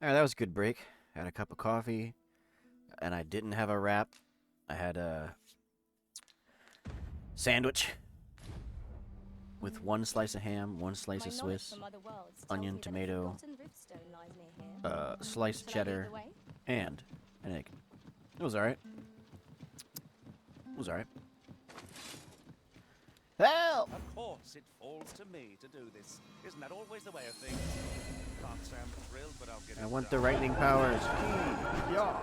Alright, that was a good break. Had a cup of coffee, and I didn't have a wrap. I had a sandwich with one slice of ham, one slice My of knowledge Swiss, from other worlds tells onion, me that a tomato, forgotten riftstone lies near here. sliced Shall I lead cheddar, the way? and an egg. It was alright. It was alright. Help! Of course, it falls to me to do this. Isn't that always the way of things? Can't say I'm thrilled, but I'll get it I want the done. lightning powers. Yeah.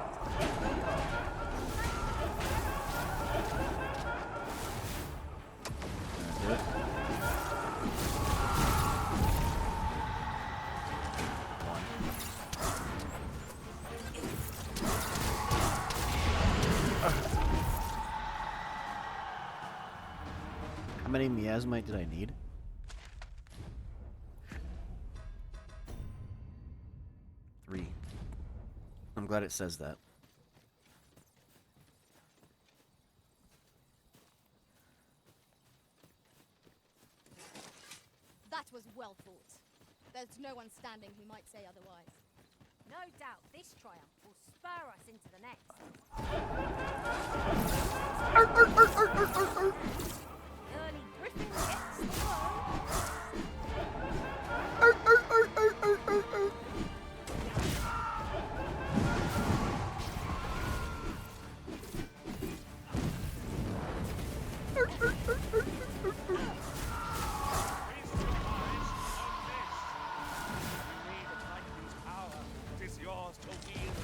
That's it. How many miasmite did I need? 3. I'm glad it says that. That was well fought. There's no one standing who might say otherwise. No doubt this triumph will spur us into the next. The early griffin gets the worm. Feast your eyes on this. You need a Titan's power. It is yours to wield.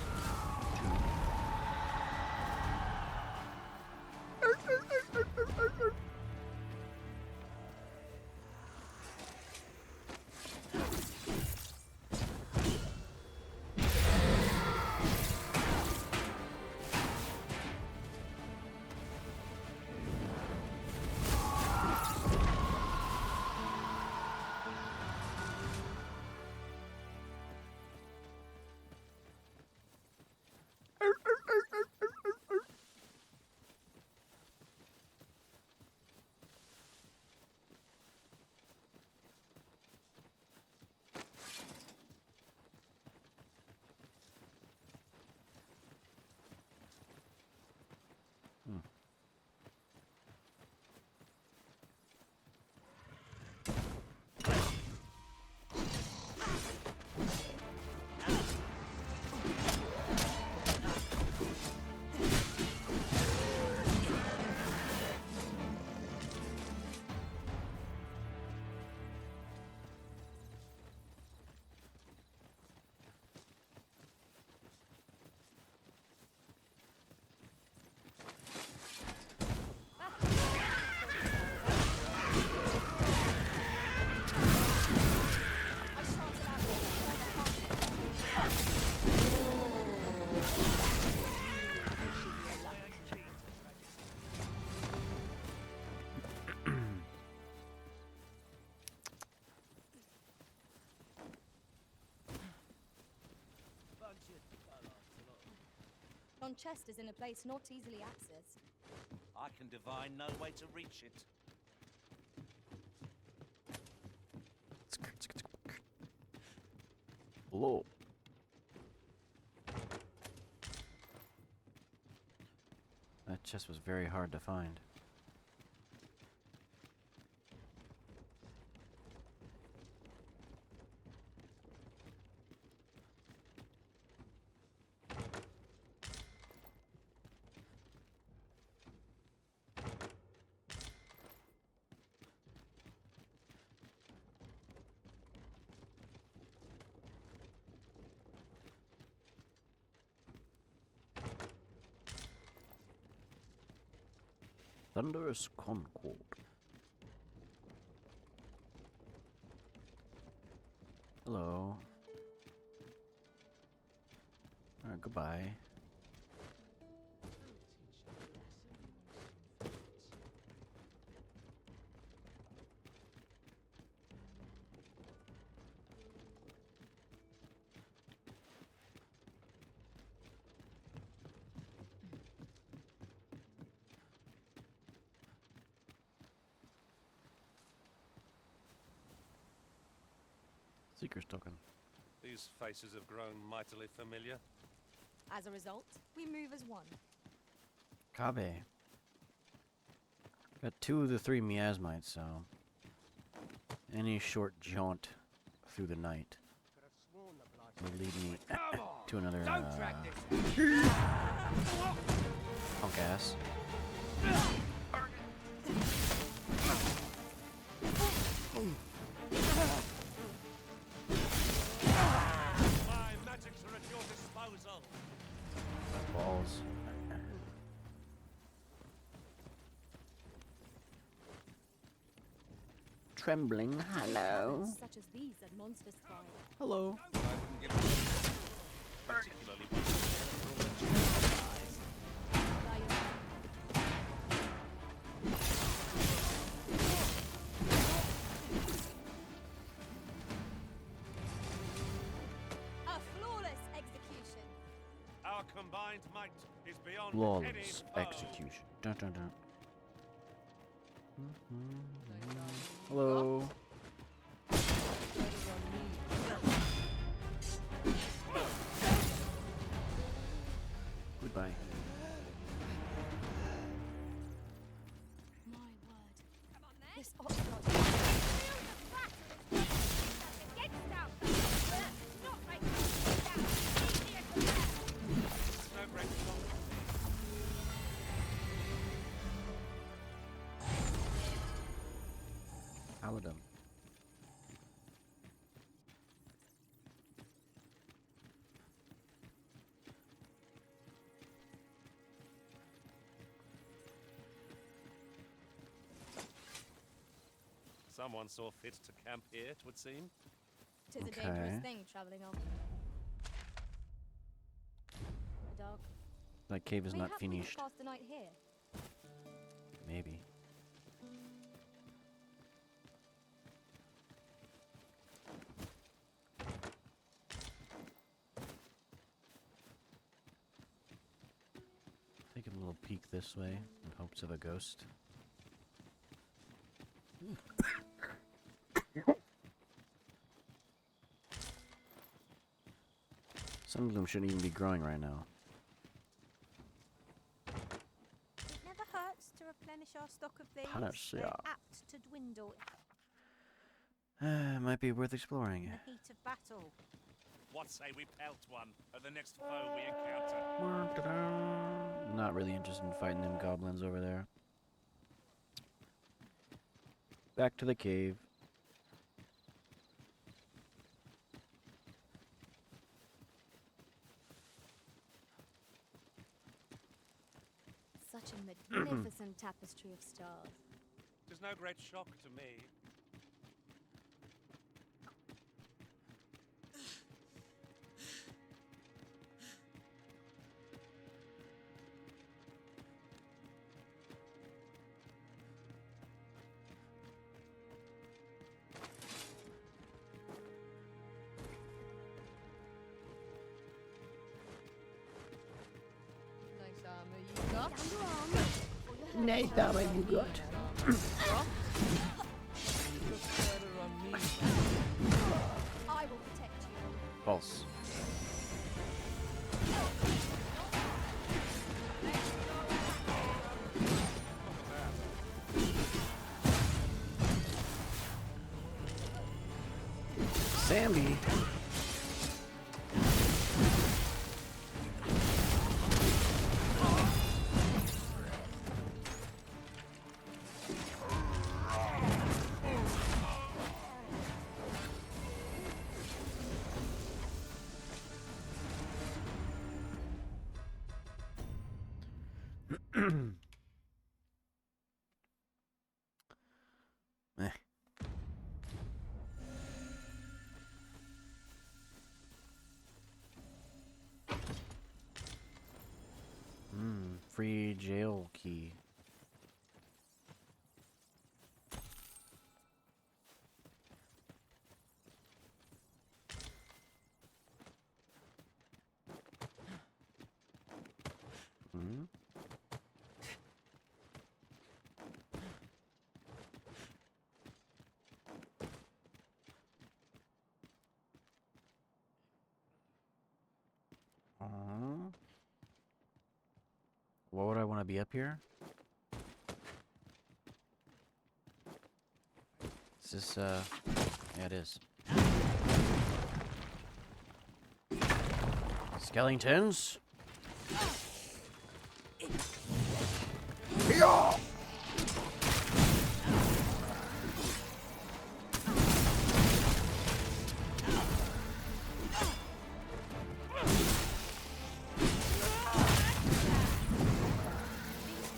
Yon chest is in a place not easily accessed. I can divine no way to reach it. Hello. That chest was very hard to find. Thunderous Concord. Hello. Alright, goodbye. Seeker's token. These These faces have grown mightily familiar. As a result, we move as one. Kabe. Got 2 of the 3 miasmites, so any short jaunt through the night will lead me to another punk ass. My magics are at your disposal. Balls. Trembling, hello. Weapons such as these that monsters thrive. Hello. I wouldn't give it particularly By your hand. A flawless execution. Our combined might is beyond any Flawless foe. execution. Dun dun dun. Hello. Goodbye. My word. Come on then. This ocelot. Feel the battle is against our not making us down. Easier to bear. No great shock. Paladin. Someone saw fit to camp here, it would seem. 'Tis a Okay. dangerous thing traveling on. A dog. That cave is not Mayhap we could finished. pass the night here. Maybe. Take a little peek this way in hopes of a ghost. Some of them shouldn't even be growing right now. It never hurts to replenish our stock of these. Panacea. They're apt to dwindle Might be worth in exploring. the heat of battle. What say we pelt one at the next foe we encounter? Not really interested in fighting them goblins over there. Back to the cave. Such a magnificent tapestry of stars. Tis no great shock to me. Nice armor you got. Nice armor you got. I will protect you. False. Sammy. Eh. Free jail key. Hmm? What would I want to be up here? Is this, yeah, it is. Skeletons? These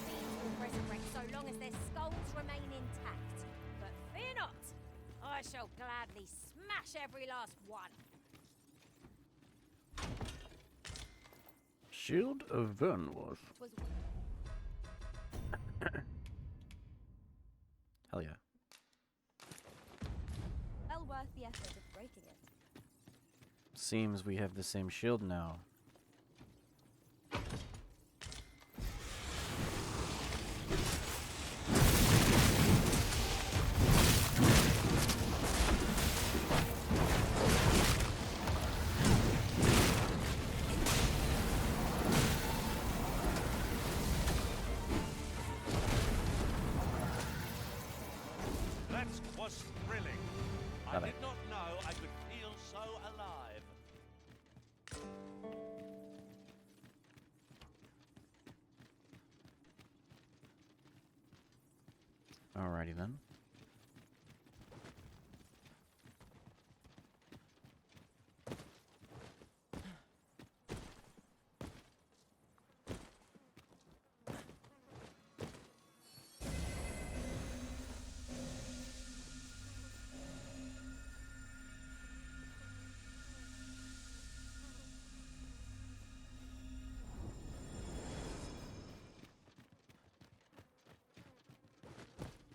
fiends will resurrect so long as their skulls remain intact. But fear not, I shall gladly smash every last one. Shield of Vernworth. Was Hell yeah. well worth the effort of breaking it. Seems we have the same shield now. That was thrilling. I Love did it. not know I could feel so alive. Alrighty then.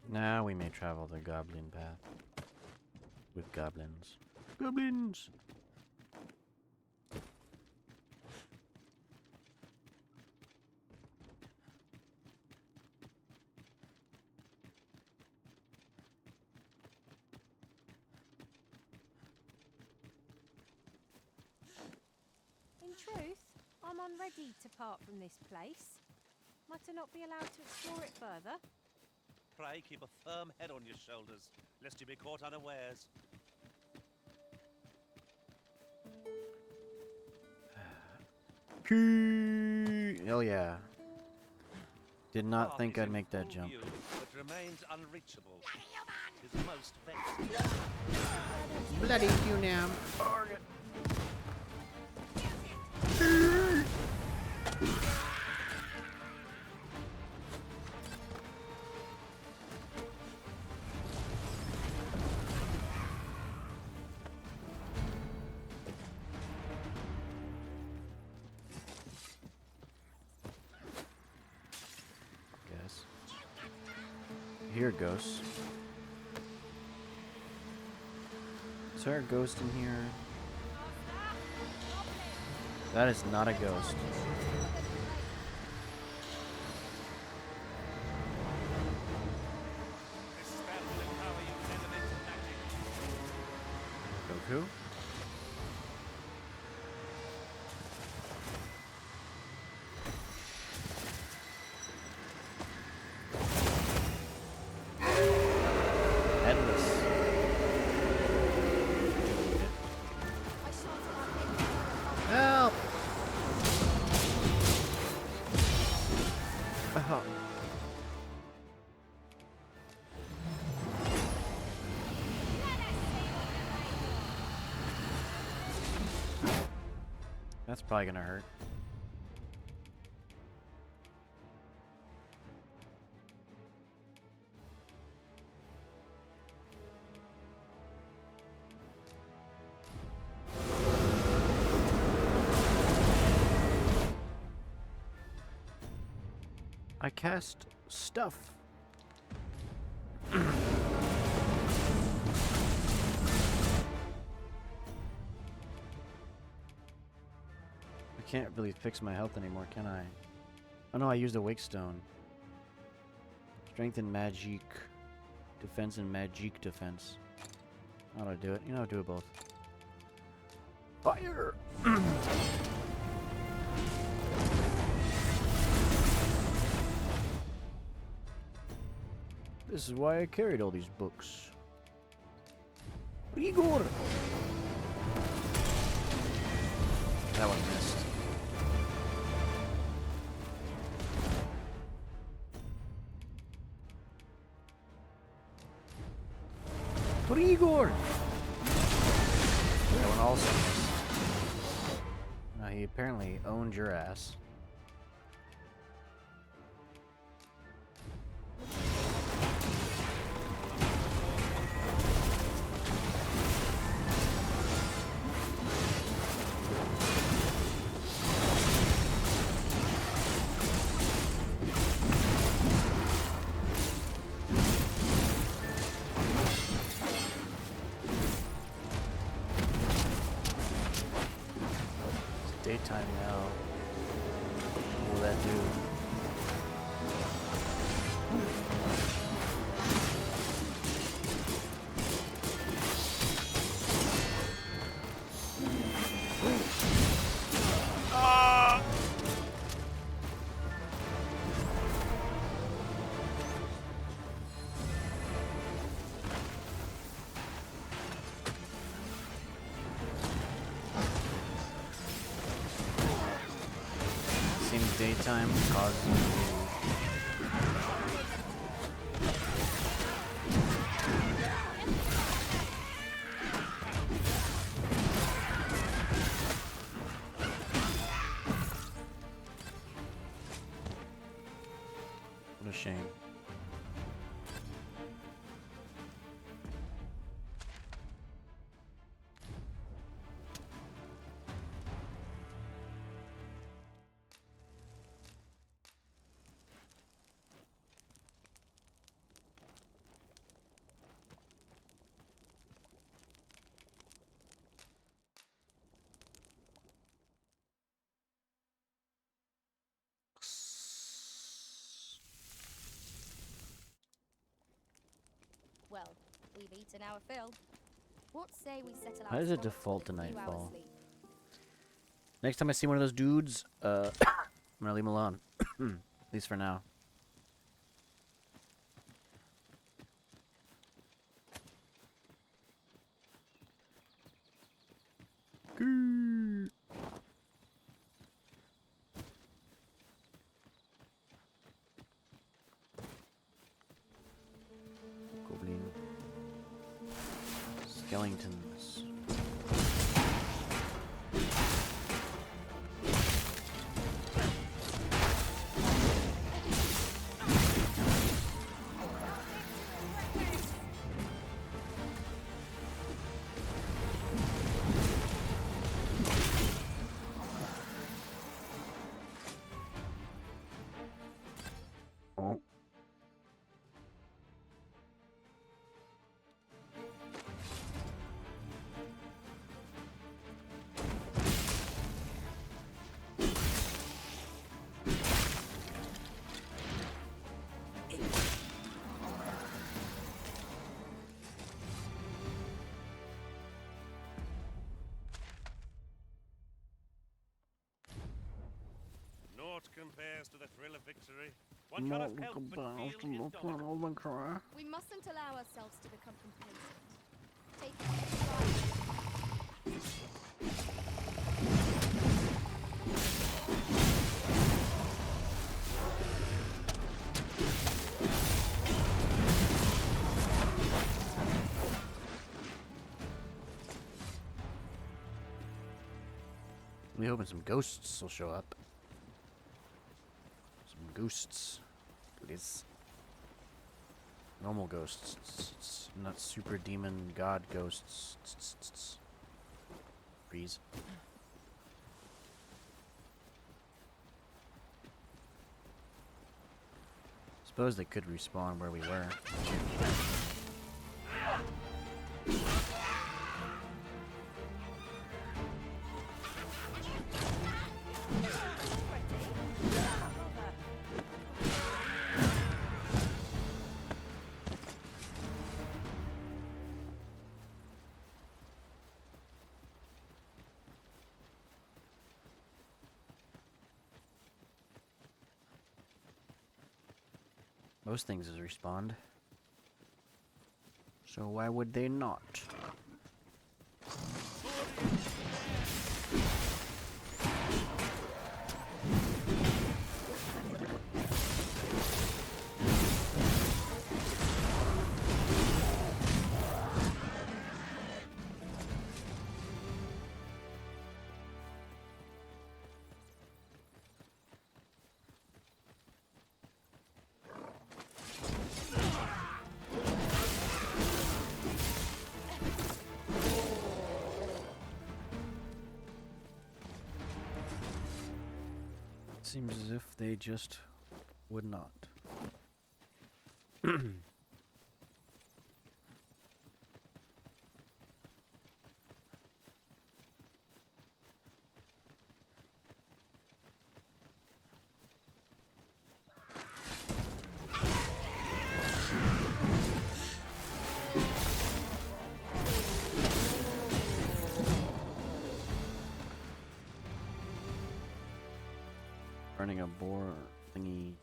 Now we may travel the goblin path. With goblins. Goblins! In truth, I'm unready to part from this place. Might I not be allowed to explore it further? Pray keep a firm head on your shoulders, lest you be caught unawares. Hell yeah. Did not Path think is I'd in make that full jump. view, but remains unreachable. Is most vexing. Bloody you now. Guess. Here, ghosts. Is there a ghost in here? That is not a ghost. This spell will empower you with elemental magic. Goku? Headless. I shot at him. Help! Oh. That's probably gonna hurt. I cast stuff. I can't really fix my health anymore, can I? Oh no, I used a wake stone. Strength and magic defense and magic defense. How do I do it? You know, I'll do it both. Fire! This is why I carried all these books. Igor! That one missed. Igor! That one also missed. Now he apparently owned your ass. Daytime now. What will that do? Seems daytime causes you what a shame. Well, we've eaten our fill. What say we settle How our does it scrolls default to with a few hours nightfall? sleep? Next time I see one of those dudes, I'm gonna leave him alone. At least for now. Goblin. Skeletons. Oh. Naught compares to the thrill of victory. One cannot help but feel indulgent. We mustn't allow ourselves to become complacent. Take it. We hoping some ghosts will show up. Some ghosts, please. Normal ghosts, not super demon god ghosts. Freeze. Suppose they could respawn where we were. Most things is respawned. So why would they not? Seems as if they just would not. Burning a boar thingy.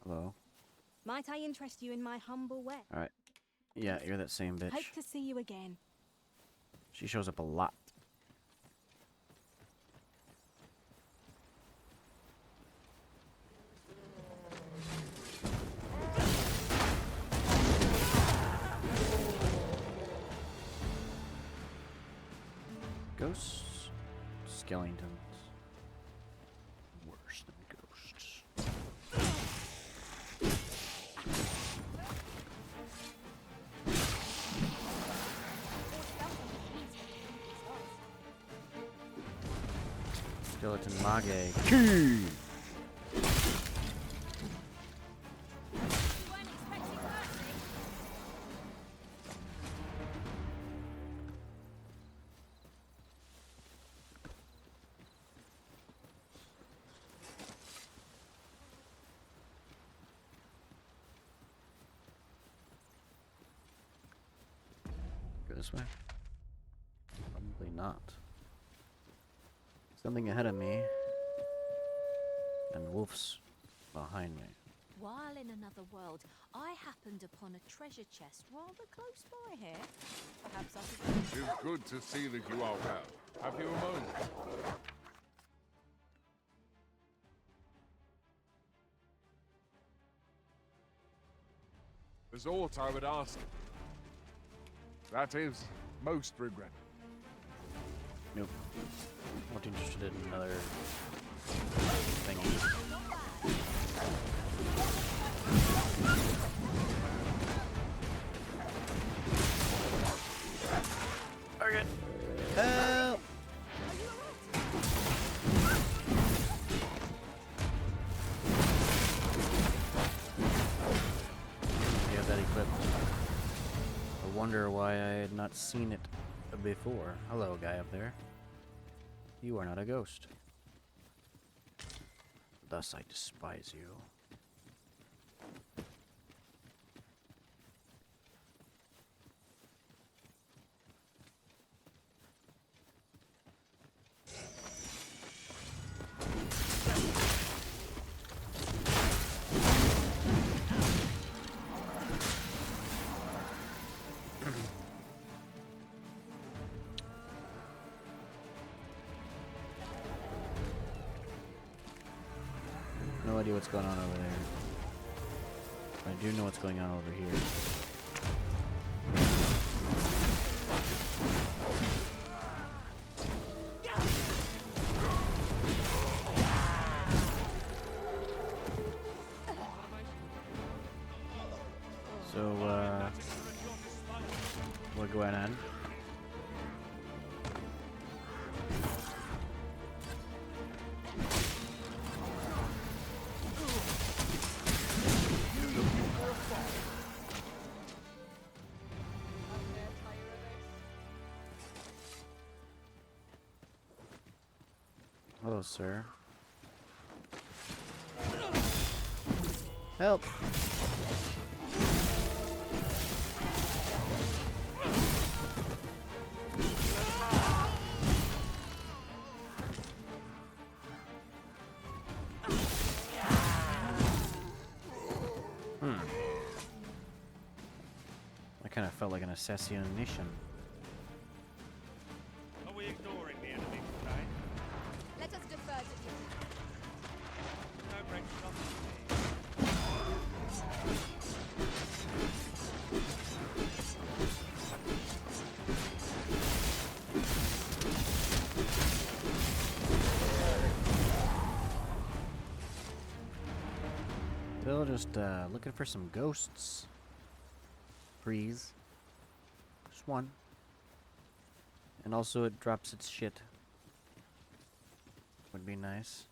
Hello. Might I interest you in my humble way? Alright. Yeah, you're that same bitch. Hope to see you again. She shows up a lot. Ghosts? Skeletons. Worse than ghosts. Skeleton Mage. Key! You weren't expecting mercy? Go this way? Probably not. Something ahead of me. And wolves behind me. While in another world, I happened upon a treasure chest rather close by here. Perhaps I could... It is good to see that you are well. Have you a moment? There's aught I would ask. That is most regret. Nope. Not interested in another thing. Target! Help! You have that equipped. I wonder why I had not seen it before. Hello, guy up there. You are not a ghost. Thus I despise you. No idea what's going on over there. I do know what's going on over here. So, what's going on? Hello, sir. Help! I kind of felt like an assassination. Are we ignoring the enemy today? Let us defer to you. No great trouble for me. Still just looking for some ghosts. Please. Just one. And also it drops its shit. Would be nice.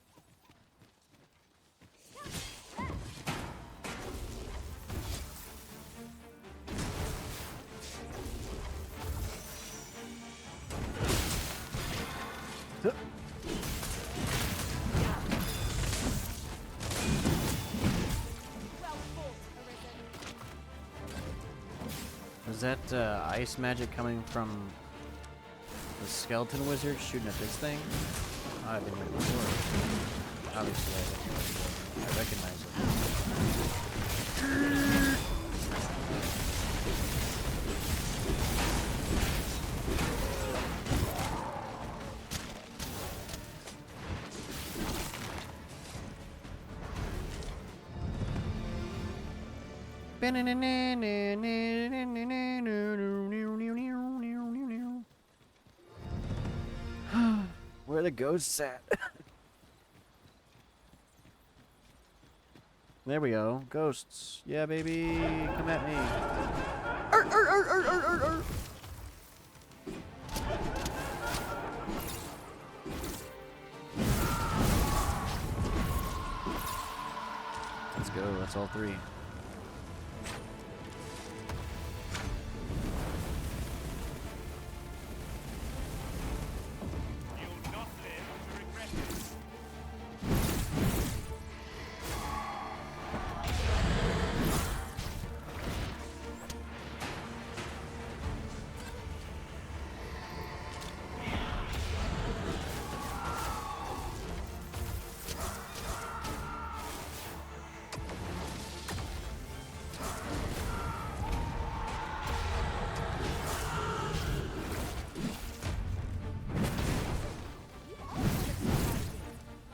Well fought, Arisen. Was that ice magic coming from the skeleton wizard shooting at this thing? Oh, I've been here before. Obviously, I recognize it. Where are the ghosts at? There we go. Ghosts. Yeah, baby. Come at me. Arr, arr, arr, arr, arr, arr, arr. Let's go. That's all three. You'll not live to regret it.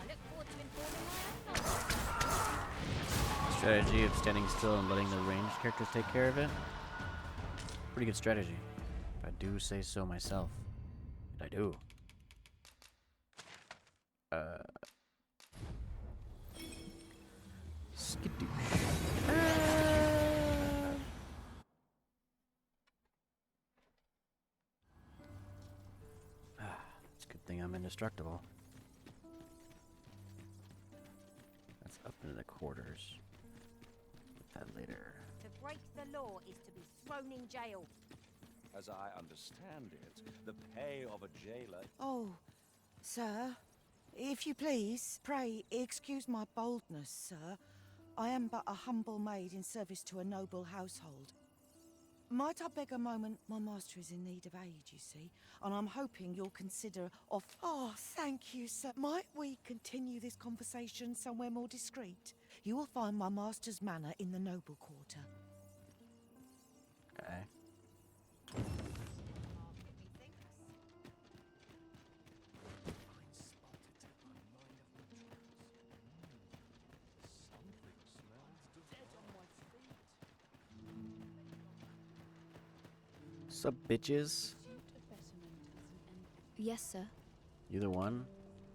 I look forward to informing my own knowledge. Strategy of standing still and letting the ranged characters take care of it. Pretty good strategy. If I do say so myself. And I do. Skidoosh. It's a good thing I'm indestructible. That's up into the quarters. Get that later. To break the law is to be thrown in jail. As I understand it, the pay of a jailer. Oh, sir, if you please, pray excuse my boldness, sir. I am but a humble maid in service to a noble household. Might I beg a moment? My master is in need of aid, you see, and I'm hoping you'll consider of... Oh, thank you, sir. Might we continue this conversation somewhere more discreet? You will find my master's manor in the noble quarter. Okay. Sup, bitches? Yes, sir. You the one?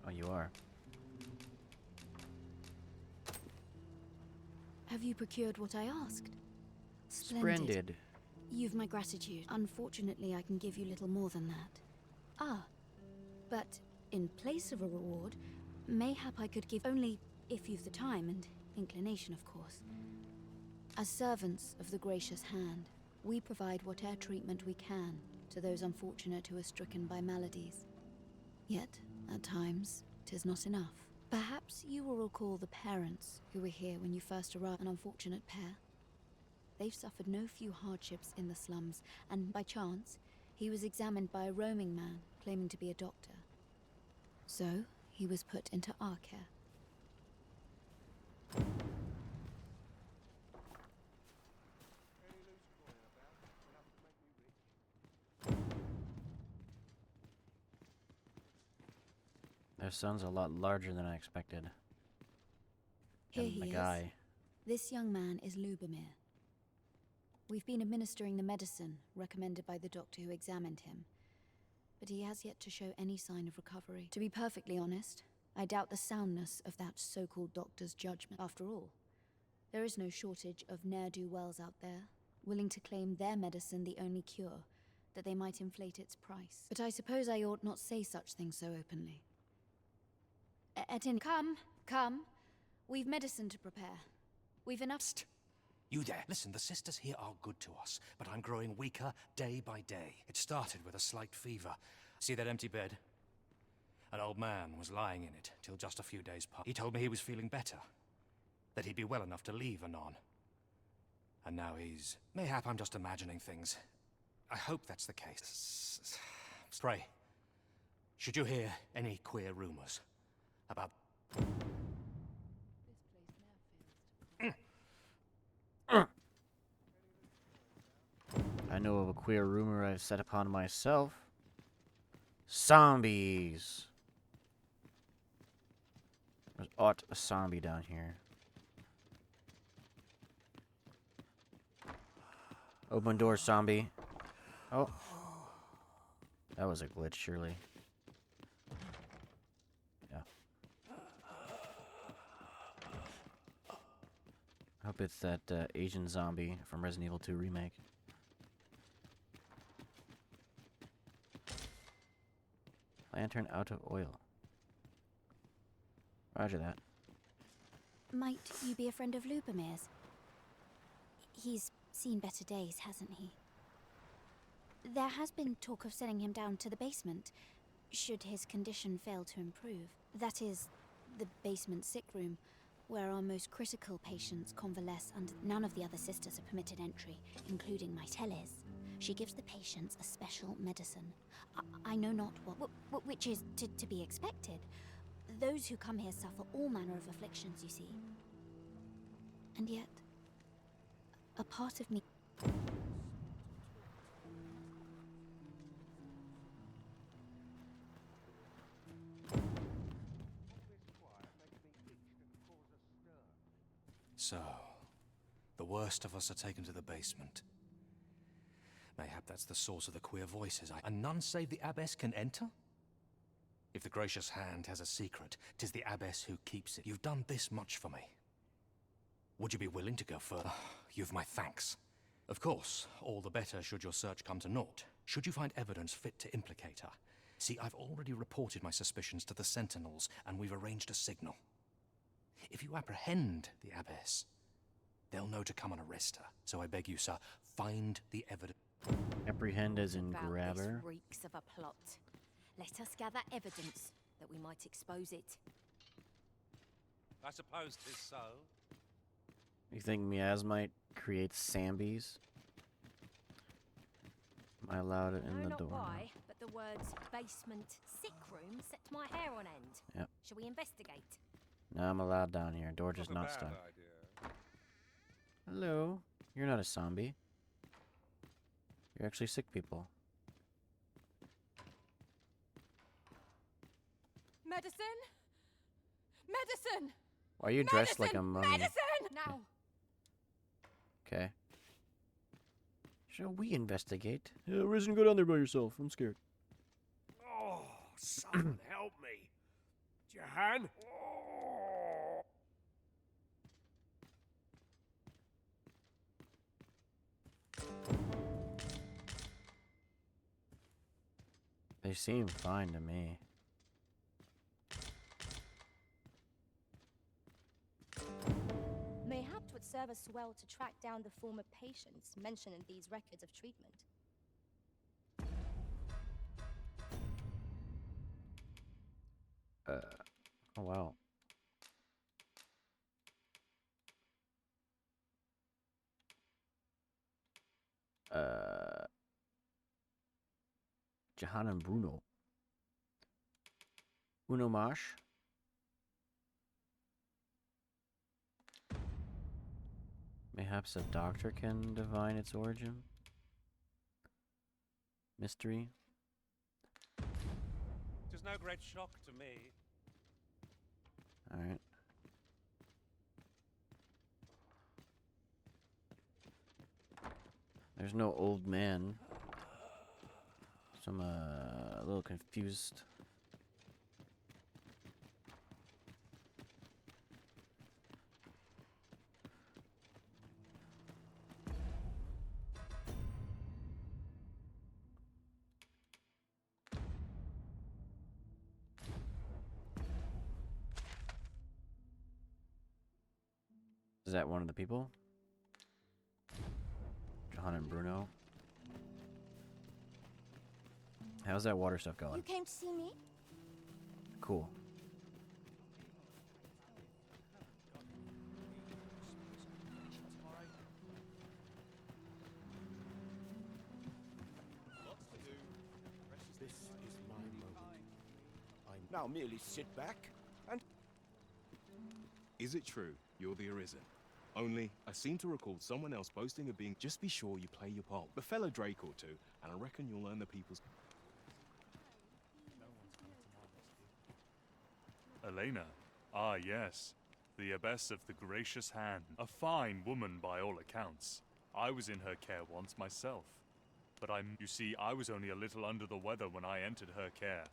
Oh, you are. Have you procured what I asked? Splendid. You've my gratitude. Unfortunately, I can give you little more than that. Ah, but in place of a reward, mayhap I could give only if you've the time and inclination, of course. As servants of the gracious hand, we provide whatever treatment we can to those unfortunate who are stricken by maladies. Yet, at times, 'tis not enough. Perhaps you will recall the parents who were here when you first arrived, an unfortunate pair. They've suffered no few hardships in the slums, and by chance, he was examined by a roaming man claiming to be a doctor. So, he was put into our care. Their son's a lot larger than I expected. Here And he the is. guy. This young man is Lubomir. We've been administering the medicine recommended by the doctor who examined him, but he has yet to show any sign of recovery. To be perfectly honest, I doubt the soundness of that so-called doctor's judgment. After all, there is no shortage of ne'er-do-wells out there, willing to claim their medicine the only cure, that they might inflate its price. But I suppose I ought not say such things so openly. At any— Come. We've medicine to prepare. We've enough— Psst. You there. Listen, the sisters here are good to us, but I'm growing weaker day by day. It started with a slight fever. See that empty bed? An old man was lying in it till just a few days past. He told me he was feeling better, that he'd be well enough to leave anon. And now he's... Mayhap I'm just imagining things. I hope that's the case. Pray, should you hear any queer rumors about... I know of a queer rumor I've set upon myself. Zombies! There's ought a zombie down here. Open door, zombie. Oh. That was a glitch, surely. Yeah. I hope it's that Asian zombie from Resident Evil 2 Remake. Lantern out of oil. Roger that. Might you be a friend of Lubomir's? He's seen better days, hasn't he? There has been talk of sending him down to the basement, should his condition fail to improve. That is, the basement sick room, where our most critical patients convalesce under... None of the other sisters are permitted entry, including my Teles. She gives the patients a special medicine. I know not what, which is to be expected. Those who come here suffer all manner of afflictions, you see. And yet, a part of me... So, the worst of us are taken to the basement. Mayhap that's the source of the queer voices. And none save the abbess can enter? If the gracious hand has a secret, 'tis the abbess who keeps it. You've done this much for me. Would you be willing to go further? You've my thanks. Of course, all the better should your search come to naught. Should you find evidence fit to implicate her. See, I've already reported my suspicions to the Sentinels, and we've arranged a signal. If you apprehend the abbess, they'll know to come and arrest her. So I beg you, sir, find the evidence. Apprehend as in About grab this her. reeks of a plot. Let us gather evidence that we might expose it. I suppose 'tis so. You think miasmite creates Sambies? Am I allowed it in I know the not door? why, but the words basement sick room set my hair on end. Yep. Shall we investigate? No, I'm allowed down here. Door just Not a not bad stuck. idea. Hello. You're not a zombie. You're actually sick people. Medicine? Medicine! Why are you dressed like a mummy? Medicine! Now! Okay. Shall we investigate? Yeah, Risen, go down there by yourself. I'm scared. Oh, someone help me. Jahan? Oh. They seem fine to me. Mayhap 'twould serve us well to track down the former patients mentioned in these records of treatment. Oh wow. Jahan and Bruno. Uno Mash. Mayhaps a doctor can divine its origin. Mystery. 'Tis no great shock to me. Alright. There's no old man. So I'm a little confused. Is that one of the people? John and Bruno. How's that water stuff You going? came to see me? Cool. This is my moment. I now merely sit back and... Is it true you're the Arisen? Only, I seem to recall someone else boasting of being... Just be sure you play your part. A fellow Drake or two, and I reckon you'll earn the people's... Elena. Ah, yes. The Abbess of the Gracious Hand. A fine woman by all accounts. I was in her care once myself. But you see, I was only a little under the weather when I entered her care.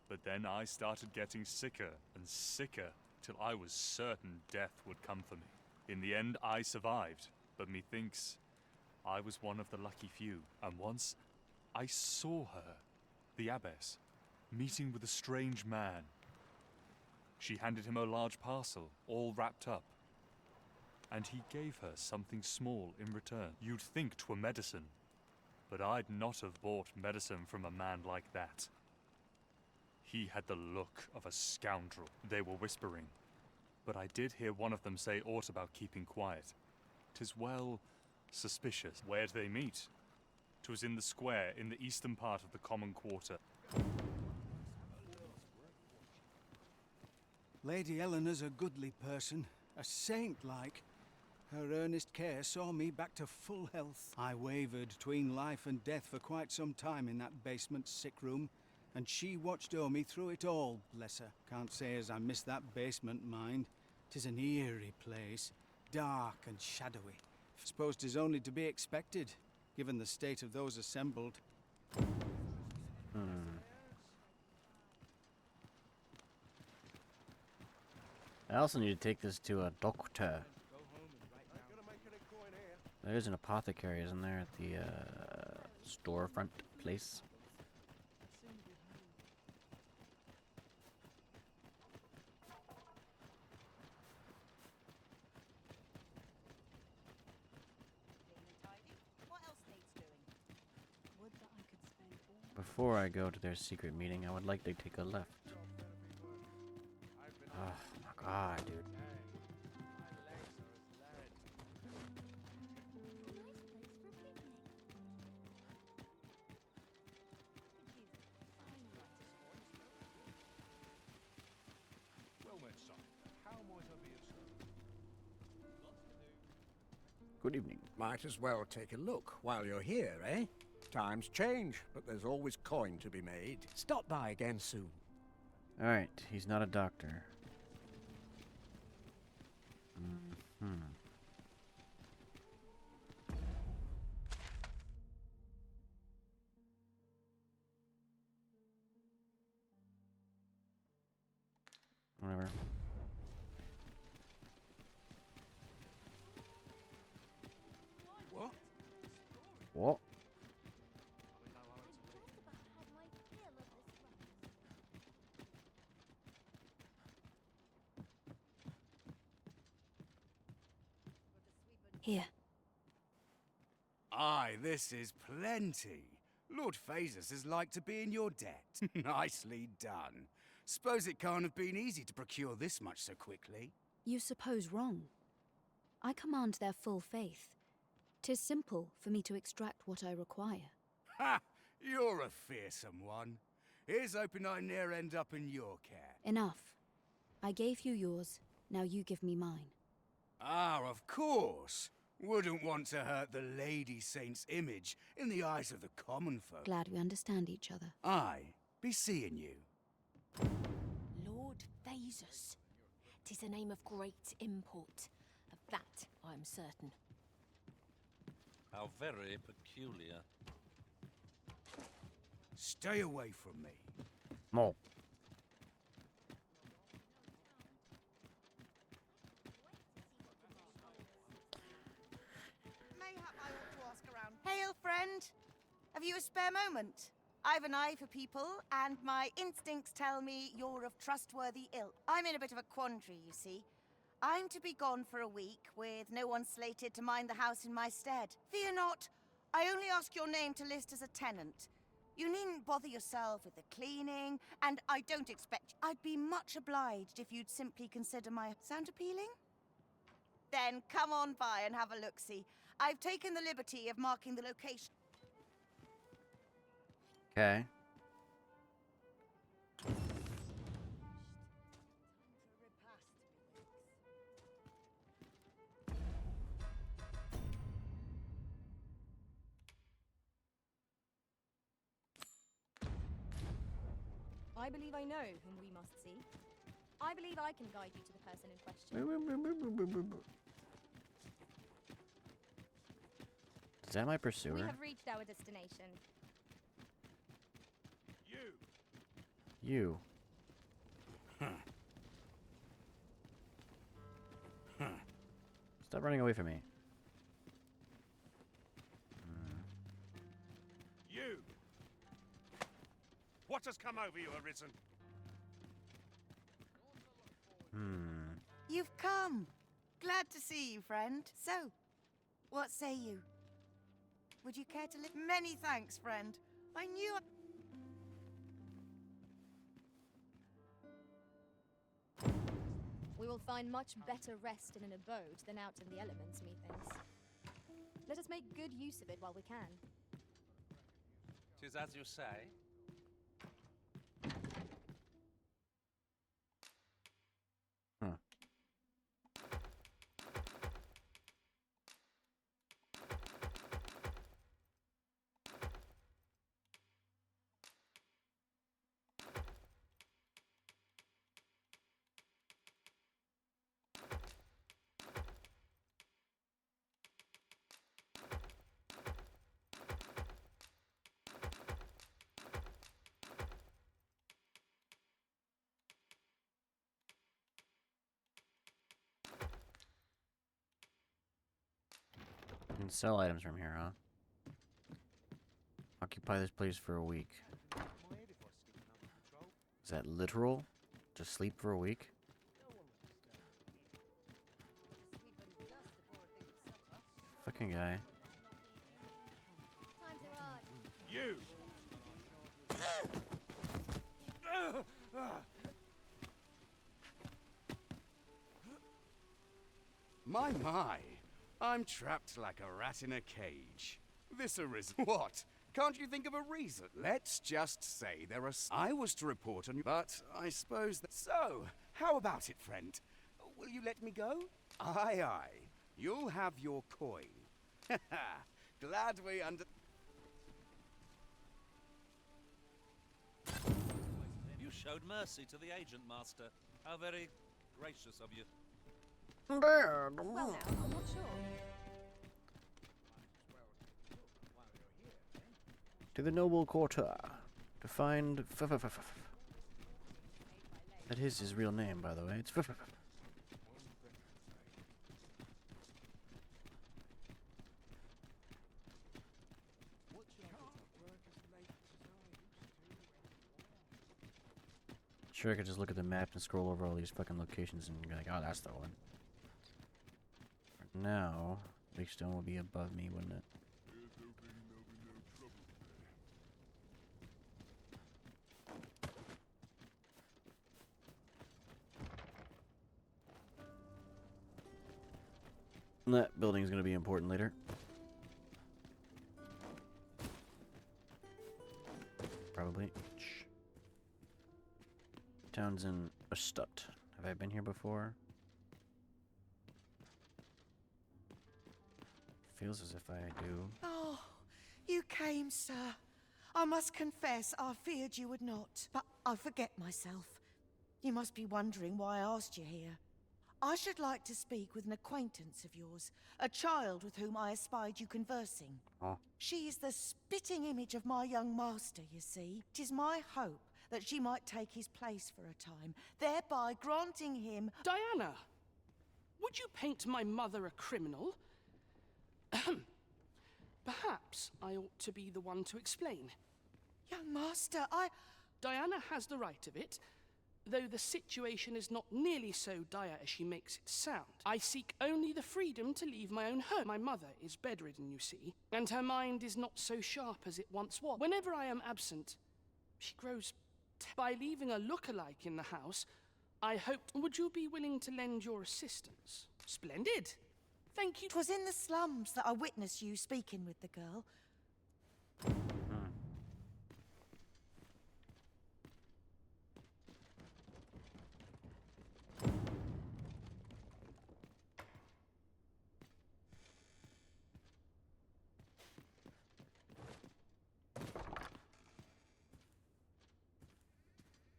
But then I started getting sicker and sicker, till I was certain death would come for me. In the end, I survived, but methinks I was one of the lucky few. And once, I saw her, the Abbess, meeting with a strange man. She handed him a large parcel, all wrapped up. And he gave her something small in return. You'd think 'twere medicine, but I'd not have bought medicine from a man like that. He had the look of a scoundrel. They were whispering, but I did hear one of them say aught about keeping quiet. 'Tis well suspicious. Where'd they meet? 'Twas in the square in the eastern part of the common quarter. Lady Eleanor's a goodly person, a saint-like. Her earnest care saw me back to full health. I wavered between life and death for quite some time in that basement sick room, and she watched o'er me through it all, bless her. Can't say as I miss that basement, mind. 'Tis an eerie place, dark and shadowy. Suppose 'tis only to be expected, given the state of those assembled. I also need to take this to a doctor. There's an apothecary, isn't there, at the storefront place? Before I go to their secret meeting, I would like to take a left. Oh my god, dude. Well met, son. How might I be of service? Good evening. Might as well take a look while you're here, eh? Times change, but there's always coin to be made. Stop by again soon. Alright, he's not a doctor. Whatever. What? What? Here. Aye, this is plenty. Lord Phasus is like to be in your debt. Nicely done. Suppose it can't have been easy to procure this much so quickly. You suppose wrong. I command their full faith. 'Tis simple for me to extract what I require. Ha! You're a fearsome one. Here's hoping I ne'er end up in your care. Enough. I gave you yours, now you give me mine. Ah, of course. Wouldn't want to hurt the Lady Saint's image in the eyes of the common folk. Glad we understand each other. Aye, be seeing you. Lord Phasus, 'Tis a name of great import. Of that I'm certain. How very peculiar. Stay away from me. No. Mayhap I ought to ask around. Hail, friend. Have you a spare moment? I've an eye for people, and my instincts tell me you're of trustworthy ilk. I'm in a bit of a quandary, you see. I'm to be gone for a week, with no one slated to mind the house in my stead. Fear not, I only ask your name to list as a tenant. You needn't bother yourself with the cleaning, and I don't expect... I'd be much obliged if you'd simply consider my... Sound appealing? Then come on by and have a look-see. I've taken the liberty of marking the location. Okay. I believe I know whom we must see. I believe I can guide you to the person in question. Is that my pursuer? We have reached our destination. You. Stop running away from me. You! What has come over you, Arisen? You've come. Glad to see you, friend. So, what say you? Would you care to live? Many thanks, friend. I knew... We will find much better rest in an abode than out in the elements, methinks. Let us make good use of it while we can. 'Tis as you say. You can sell items from here, huh? Occupy this place for a week. Is that literal? Just sleep for a week? Fucking guy. Time to ride. You! My. I'm trapped like a rat in a cage. This Arisen. What? Can't you think of a reason? Let's just say there are... I was to report on you, but I suppose that... So, how about it, friend? Will you let me go? Aye. You'll have your coin. Glad we under... You showed mercy to the agent, Master. How very gracious of you. Well now, I'm not sure. To the noble quarter to find that is his real name, by the way. It's sure I could just look at the map and scroll over all these fucking locations and be like, oh, that's the one. For now, Wakestone will be above me, wouldn't it? That building is going to be important later. Probably. Town's in Ustad. Have I been here before? Feels as if I do. Oh, you came, sir. I must confess, I feared you would not. But I forget myself. You must be wondering why I asked you here. I should like to speak with an acquaintance of yours, a child with whom I espied you conversing. Oh. She is the spitting image of my young master, you see. It is my hope that she might take his place for a time, thereby granting him... Diana! Would you paint my mother a criminal? Perhaps I ought to be the one to explain. Young master, Diana has the right of it, though the situation is not nearly so dire as she makes it sound. I seek only the freedom to leave my own home. My mother is bedridden, you see, and her mind is not so sharp as it once was. Whenever I am absent, she grows... By leaving a look-alike in the house, I hoped... Would you be willing to lend your assistance? Splendid! Thank you. 'Twas in the slums that I witnessed you speaking with the girl.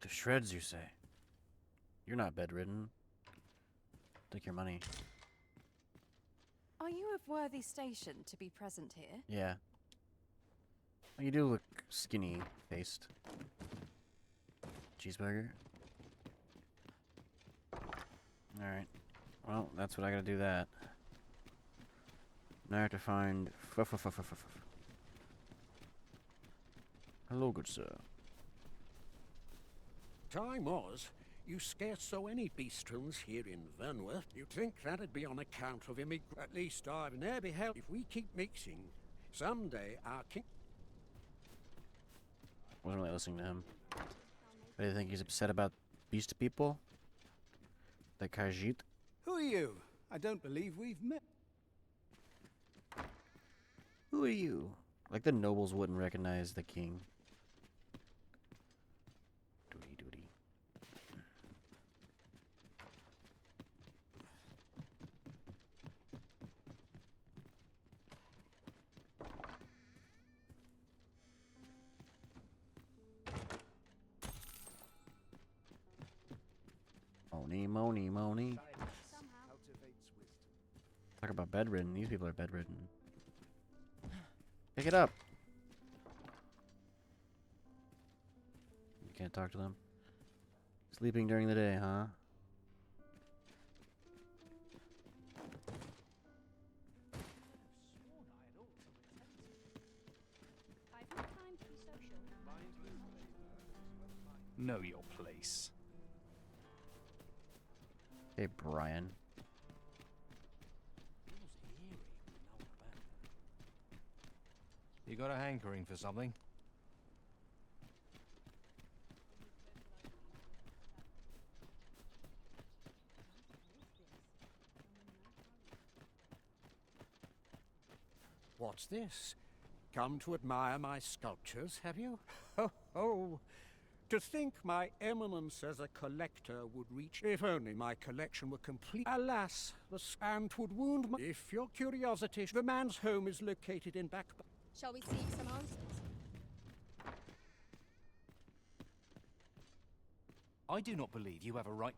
To shreds, you say? You're not bedridden. Take your money. Are you of worthy station to be present here? Yeah. Well, you do look skinny-faced. Cheeseburger. Alright. Well, that's what I gotta do that. Now I have to find... Hello, good sir. Time was, you scarce saw any beastrons here in Vernworth. You'd think that'd be on account of At least I've never beheld. If we keep mixing, someday our king... Wasn't really listening to him. What do you think he's upset about beast people? The Khajiit? Who are you? I don't believe we've met. Who are you? Like the nobles wouldn't recognize the king. Doody doody. Moni, moni, moni. Talk about bedridden. These people are bedridden. Pick it up. You can't talk to them. Sleeping during the day, huh? I've no time to be social. Know your place. Hey, Brian. You got a hankering for something? What's this? Come to admire my sculptures, have you? Ho, ho! To think my eminence as a collector would reach... If only my collection were complete. Alas, the and would wound my... If your curiosity... The man's home is located in back... Shall we seek some answers? I do not believe you have a right...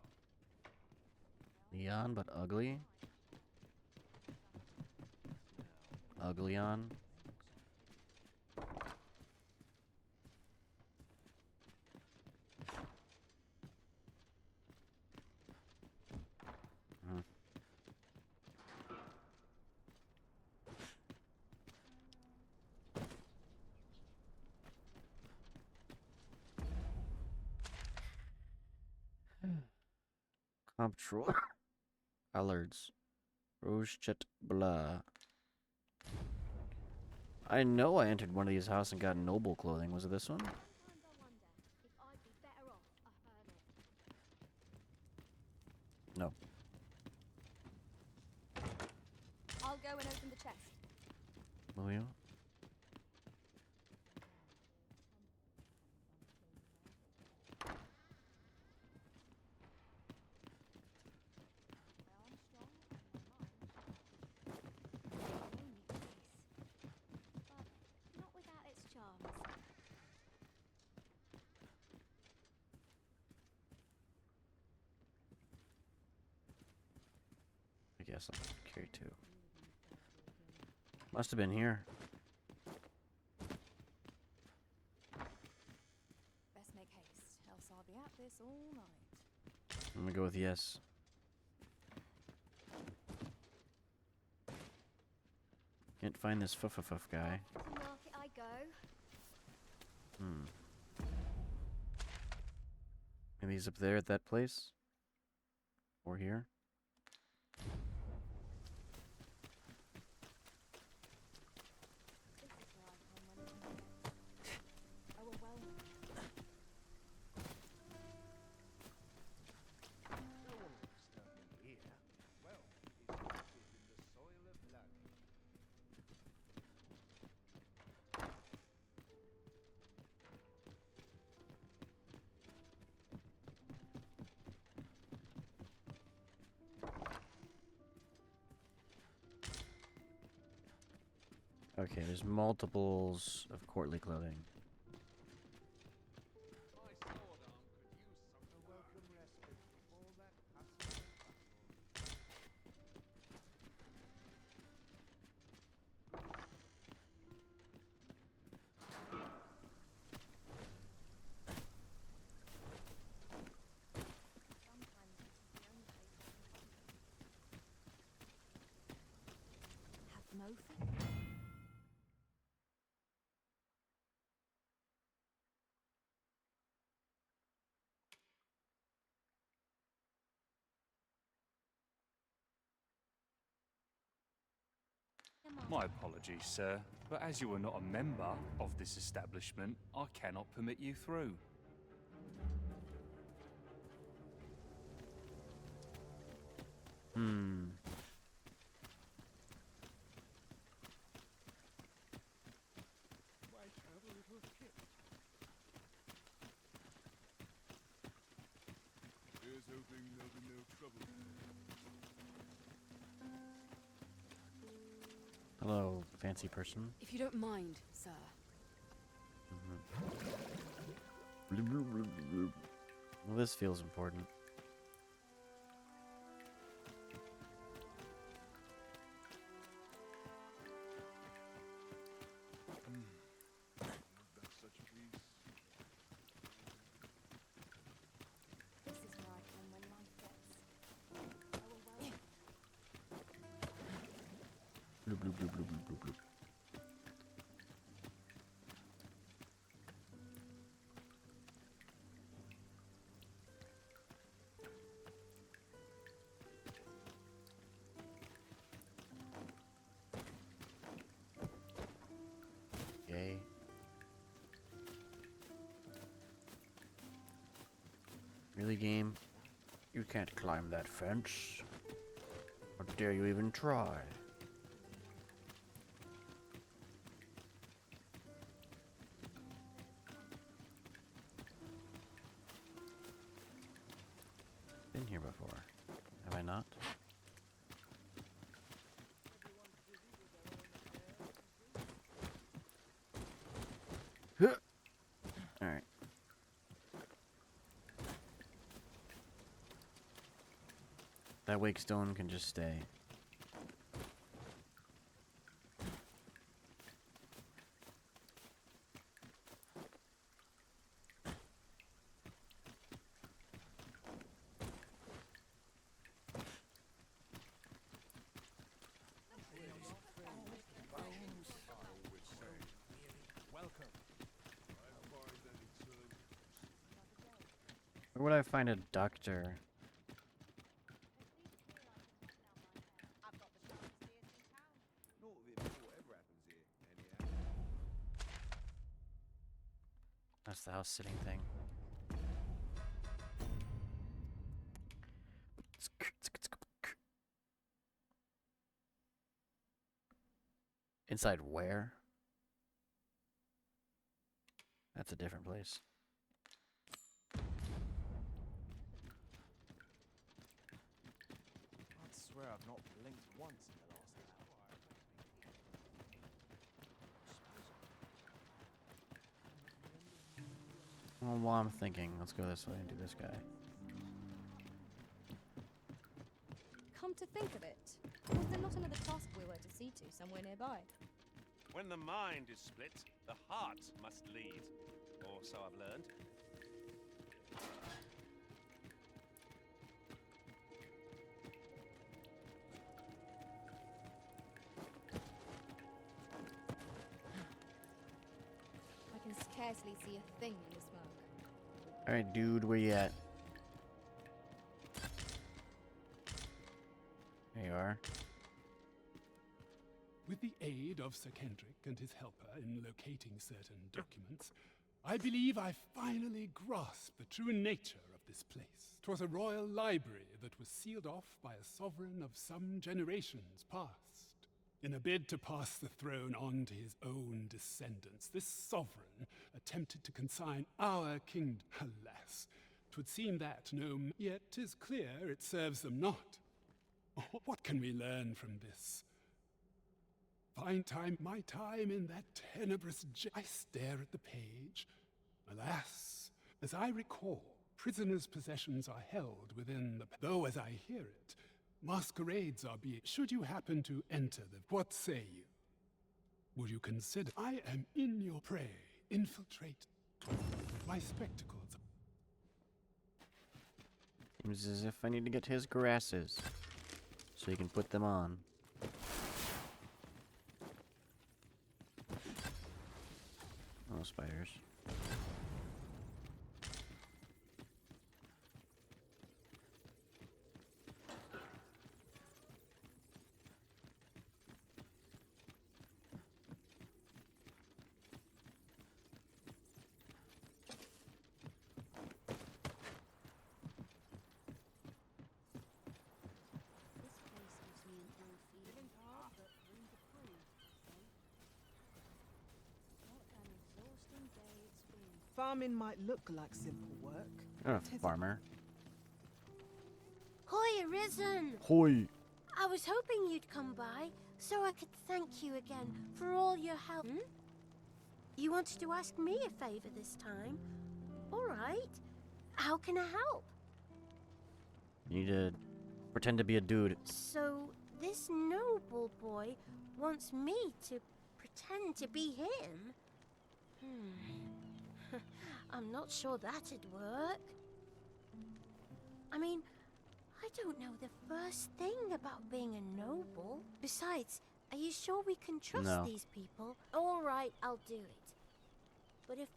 Leon, but ugly. Uglyon. Comptroller. Allards. Rochette Blah. I know I entered one of these houses and got noble clothing. Was it this one? No. I'll go and open the chest. Will you? Not without its charms. guess I'll carry 2. Must have been here. Best make haste, else I'll be at this all night. I'm gonna go with yes. Can't find this fuff guy. To market I go. Maybe he's up there at that place? Or here? This is where I come when looking for overwhelming. No one will disturb me here. Well, it is rooted in the soil of love. Okay, there's multiples of courtly clothing. My sword arm could use some welcome respite before that hustle and bustle. Sometimes this is the only place I can find them. Have no fear. My apologies, sir, but as you are not a member of this establishment, I cannot permit you through. Might have a little kit. Here's hoping there'll be no trouble. Hello, fancy person. If you don't mind, sir. Well, this feels important. That's such a piece. This is where I come when life gets overwhelming. Bloop, bloop, bloop, bloop, bloop, bloop, bloop. Yay. Really, game? You can't climb that fence. How dare you even try? Been here before. Have I not? Alright. That wake stone can just stay. Where would I find a doctor? Not of it before whatever happens here, anyhow. That's the house sitting thing. Inside where? That's a different place. I'd swear I've not blinked once in the last hour. Well, while I'm thinking, let's go this way and do this guy. Come to think of it, was there not another task we were to see to somewhere nearby? When the mind is split, the heart must lead. Or so I've learned. I can scarcely see a thing in the smoke. Alright, dude, where you at? There you are. With the aid of Sir Kendrick and his helper in locating certain documents, I believe I finally grasped the true nature of this place. 'Twas a royal library that was sealed off by a sovereign of some generations past. In a bid to pass the throne on to his own descendants, this sovereign attempted to consign our kingdom. Alas, 'twould seem that yet 'tis clear it serves them not. What can we learn from this? My time in that tenebrous I stare at the page. Alas, as I recall, prisoners' possessions are held within the... Though, as I hear it, masquerades are being... Should you happen to enter the... What say you? Would you consider... I am in your prey. Infiltrate. My spectacles... Seems as if I need to get his grasses, so he can put them on. Oh, spiders. Farming might look like simple work. You're a farmer. Hoy, Arisen! Hoi! I was hoping you'd come by, so I could thank you again for all your help. You wanted to ask me a favor this time? All right. How can I help? You need to pretend to be a dude. So, this noble boy wants me to pretend to be him? I'm not sure that'd work. I mean, I don't know the first thing about being a noble. Besides, are you sure we can trust these people? All right, I'll do it. But if...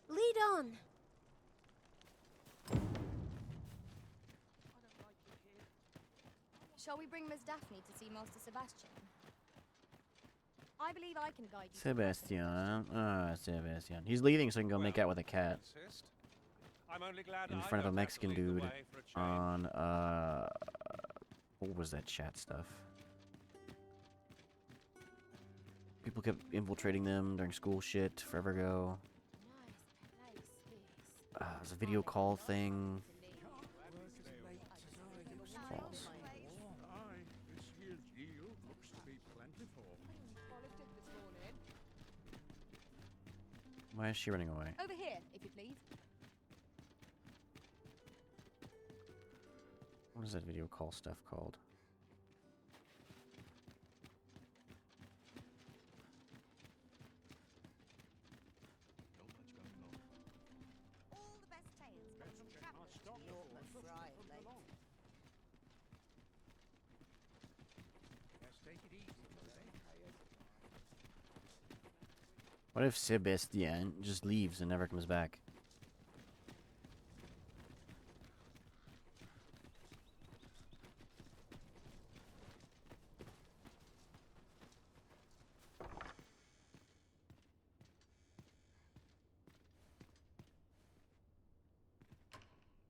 Lead on! Shall we bring Miss Daphne to see Master Sebastian? I believe I can guide you. Sebastian. Sebastian. He's leaving so he can go make out with a cat. I'm only glad In I front of a don't have to Mexican lead the dude way for a change. on, what was that chat stuff? People kept infiltrating them during school shit forever ago. It was a video call thing. False. Why is she running away? Over here, if you please. What is that video call stuff called? All the best tales come from travelers. What if Sebastian just leaves and never comes back?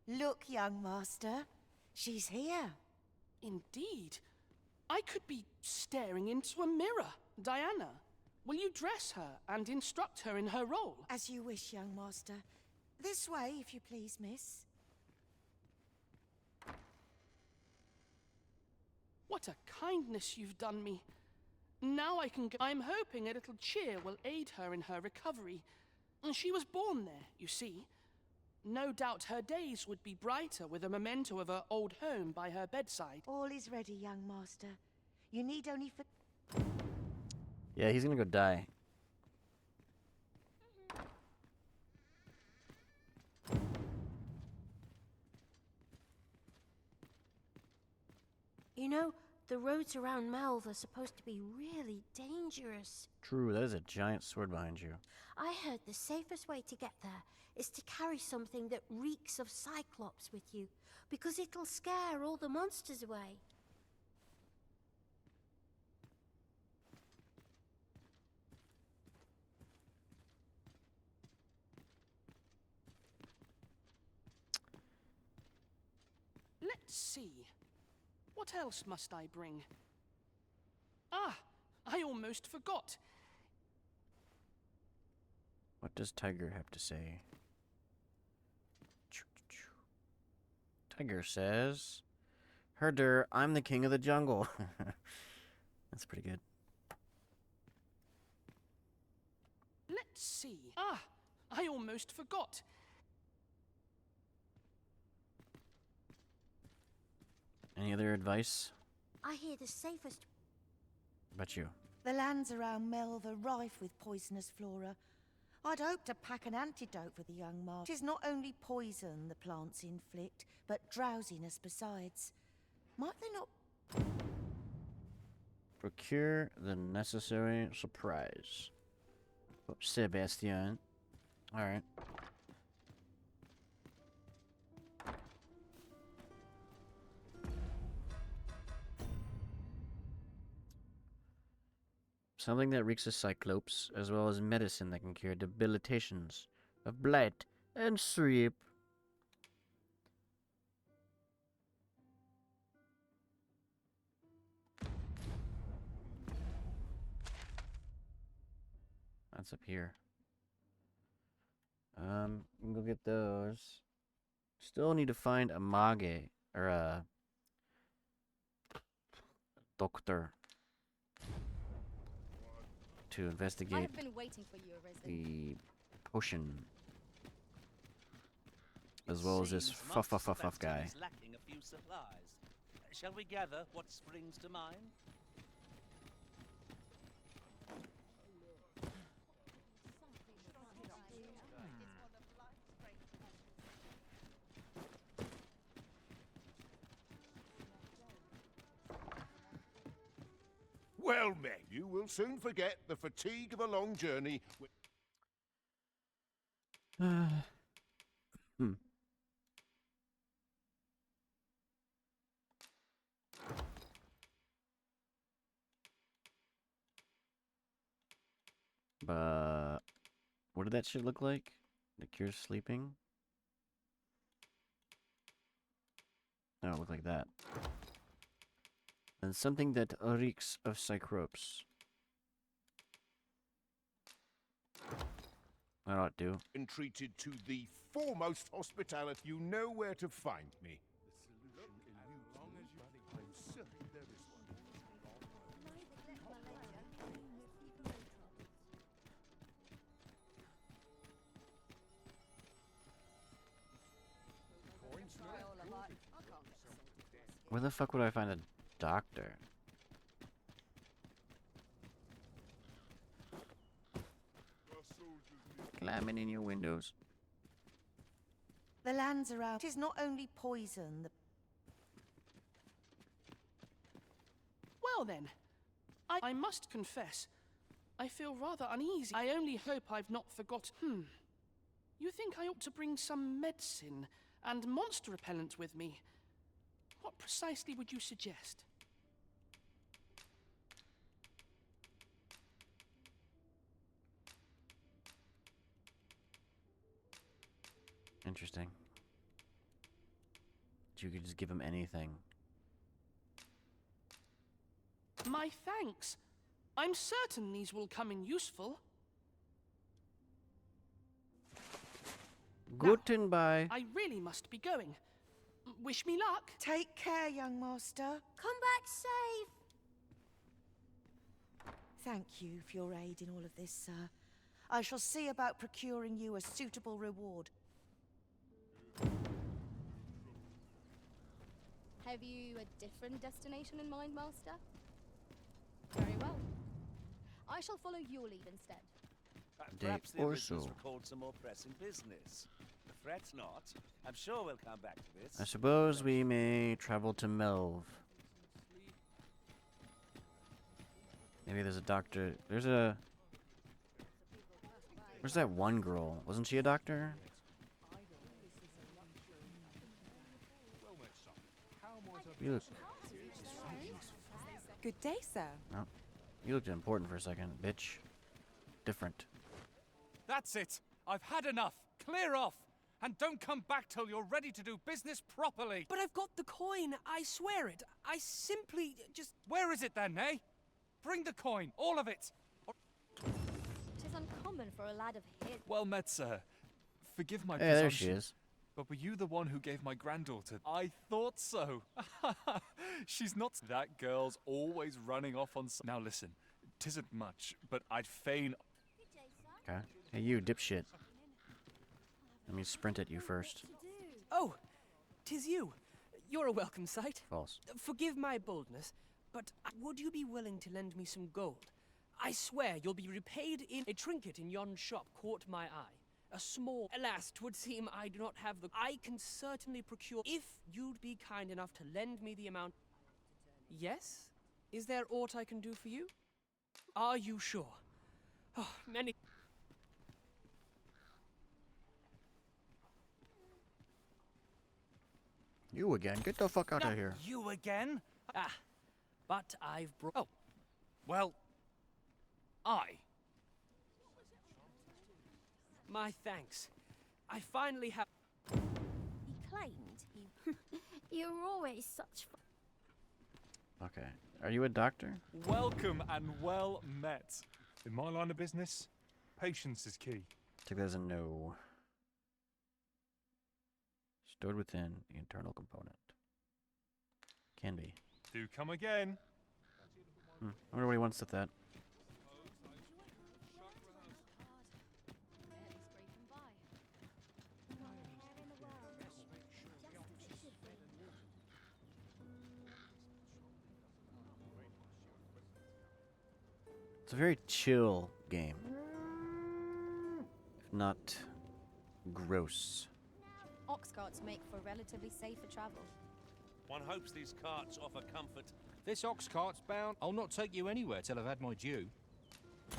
Look, young master. She's here. Indeed. I could be staring into a mirror. Diana, will you dress her and instruct her in her role? As you wish, young master. This way, if you please, miss. What a kindness you've done me. Now I can go. I'm hoping a little cheer will aid her in her recovery. She was born there, you see. No doubt her days would be brighter with a memento of her old home by her bedside. All is ready, young master. You need only for... Yeah, he's gonna go die. You know, the roads around Melve are supposed to be really dangerous. True, that is a giant sword behind you. I heard the safest way to get there is to carry something that reeks of Cyclops with you, because it'll scare all the monsters away. Let's see. What else must I bring? Ah, I almost forgot. What does Tiger have to say? Tiger says, Herder, I'm the king of the jungle. That's pretty good. Let's see. Ah, I almost forgot. Any other advice? I hear the safest... About you. The lands around Melve are rife with poisonous flora. I'd hope to pack an antidote for the young master. 'Tis not only poison the plants inflict, but drowsiness besides. Might they not... Procure the necessary surprise. Oh, Sebastian. Alright. Something that reeks of Cyclops, as well as medicine that can cure debilitations of blight and sleep. That's up here. We can go get those. Still need to find a mage, or a doctor, to I investigate have been waiting for you, Arisen. the potion, as well as this fuff guy. Lacking a few supplies. Shall we gather what springs to mind? Well met, you will soon forget the fatigue of a long journey. But what did that shit look like? That cures sleeping? No, it looked like that. And something that reeks of Cyclops. That ought to do. Entreated to the foremost hospitality, you know where to find me. Where the fuck would I find a doctor? Climbing in your windows. The lands around... 'Tis not only poison the... Well then, I must confess, I feel rather uneasy. I only hope I've not forgotten. You think I ought to bring some medicine and monster repellent with me? What precisely would you suggest? Interesting. You could just give him anything. My thanks. I'm certain these will come in useful. Guten bye. I really must be going. Wish me luck. Take care, young master. Come back safe. Thank you for your aid in all of this, sir. I shall see about procuring you a suitable reward. Have you a different destination in mind, Master? Very well. I shall follow your lead instead. Perhaps the or originals so. recalled some more pressing business. Fret not. I'm sure we'll come back to this. I suppose we may travel to Melv. Maybe there's a doctor. There's a... Where's that one girl? Wasn't she a doctor? You look... Good day, sir. Oh, you looked important for a second, bitch. Different. That's it. I've had enough. Clear off. And don't come back till you're ready to do business properly. But I've got the coin. I swear it. I simply just... Where is it then, eh? Bring the coin. All of it. 'Tis uncommon for a lad of his. Well met, sir. Forgive my Hey, there she is. But were you the one who gave my granddaughter? I thought so. She's not. That girl's always running off on. Now listen, 'tisn't much, but I'd fain. Okay. Hey, you dipshit. Let me sprint at you first. Oh, 'tis you. You're a welcome sight. False. Forgive my boldness, but would you be willing to lend me some gold? I swear you'll be repaid in... A trinket in yon shop caught my eye. A small... Alas, 'twould seem I do not have the... I can certainly procure... If you'd be kind enough to lend me the amount... Yes? Is there aught I can do for you? Are you sure? Oh, many... You again? Get the fuck out Not of here. You again? Ah, but I've brought... Oh, well, I. My thanks. I finally have... He claimed he... You're always such... Okay. Are you a doctor? Welcome and well met. In my line of business, patience is key. Take that as a no. Stored within the internal component. Can be. Do come again. I wonder what he wants with that. It's a very chill game. If not gross. Ox carts make for relatively safer travel. One hopes these carts offer comfort. This ox cart's bound. I'll not take you anywhere till I've had my due. It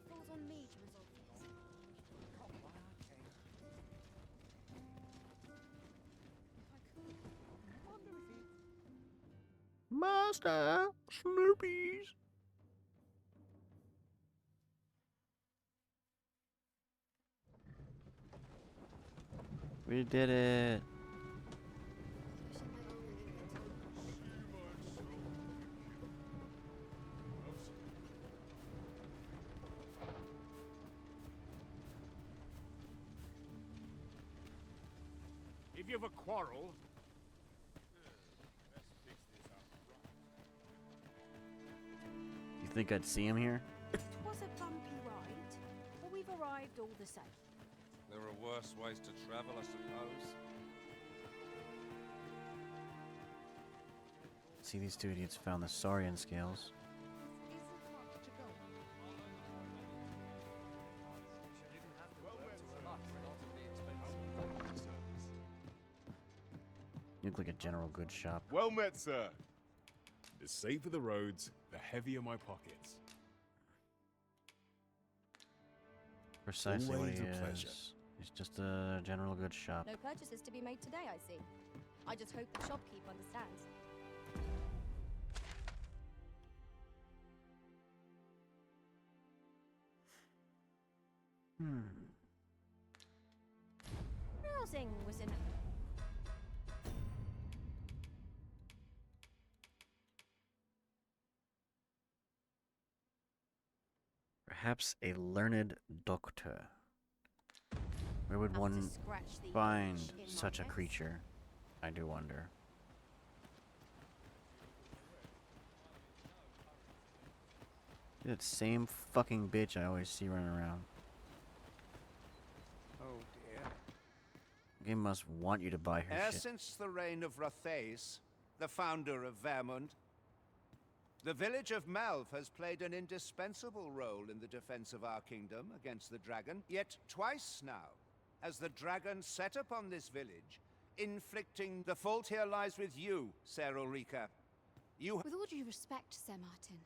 falls on me to resolve this. Master, Slurpees. We did it. If you've a quarrel... You think I'd see him here? It was a bumpy ride, but we've arrived all the same. There are worse ways to travel, I suppose. See, these two idiots found the Saurian scales. You look like a general goods shop. Well met, sir. The safer the roads, the heavier my pockets. Precisely what Always he a pleasure. is. He's just a general goods shop. No purchases to be made today, I see. I just hope the shopkeep understands. Rousing was in... Perhaps a learned doctor. Where would Have to one scratch the find itch in my such a chest. creature? I do wonder. That same fucking bitch I always see running around. Oh dear. Game must want you to buy her Ever shit. since the reign of Rothace, the founder of Vermund, the village of Malv has played an indispensable role in the defense of our kingdom against the dragon. Yet twice now has the dragon set upon this village, inflicting the fault here lies with you, Ser Ulrika. You With all due respect, Sir Martin,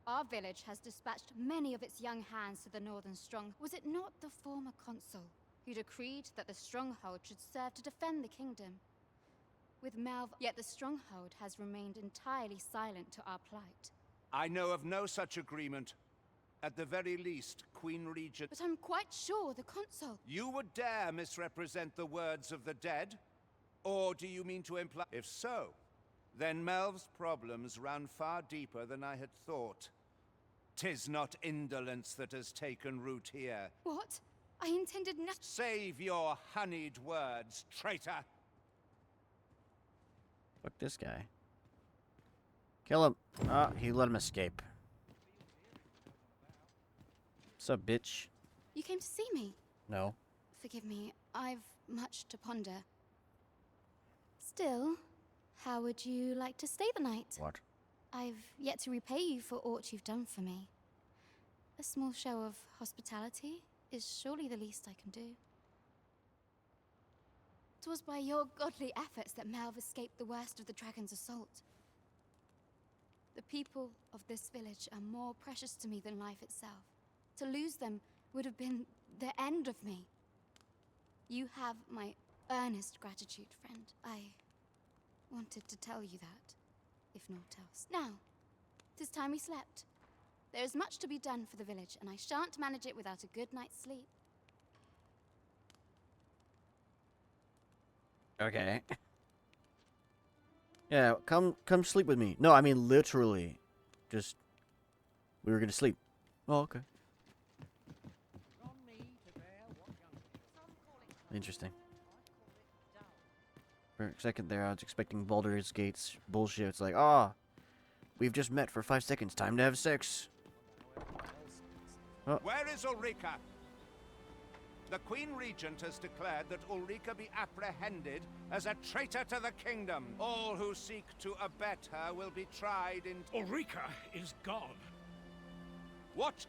our village has dispatched many of its young hands to the northern strong. Was it not the former consul who decreed that the stronghold should serve to defend the kingdom? With Malv, yet the stronghold has remained entirely silent to our plight. I know of no such agreement. At the very least, Queen Regent... But I'm quite sure the consul... You would dare misrepresent the words of the dead? Or do you mean to imply... If so, then Melv's problems run far deeper than I had thought. 'Tis not indolence that has taken root here. What? I intended not... Save your honeyed words, traitor! Fuck this guy. Kill him. Ah, he let him escape. What's up, bitch? You came to see me? No. Forgive me, I've much to ponder. Still, how would you like to stay the night? What? I've yet to repay you for aught you've done for me. A small show of hospitality is surely the least I can do. 'Twas by your godly efforts that Malv escaped the worst of the dragon's assault. The people of this village are more precious to me than life itself. To lose them would have been the end of me. You have my earnest gratitude, friend. I wanted to tell you that, if naught else. Now, 'tis time we slept. There is much to be done for the village, and I shan't manage it without a good night's sleep. Okay. Yeah, come sleep with me. No, I mean literally. Just we were gonna sleep. Oh, okay. Interesting. For a second there, I was expecting Baldur's Gate's bullshit. It's like, ah, we've just met for 5 seconds. Time to have sex. Oh. Where is Ulrika? The Queen Regent has declared that Ulrika be apprehended as a traitor to the kingdom. All who seek to abet her will be tried in... Ulrika is gone. What?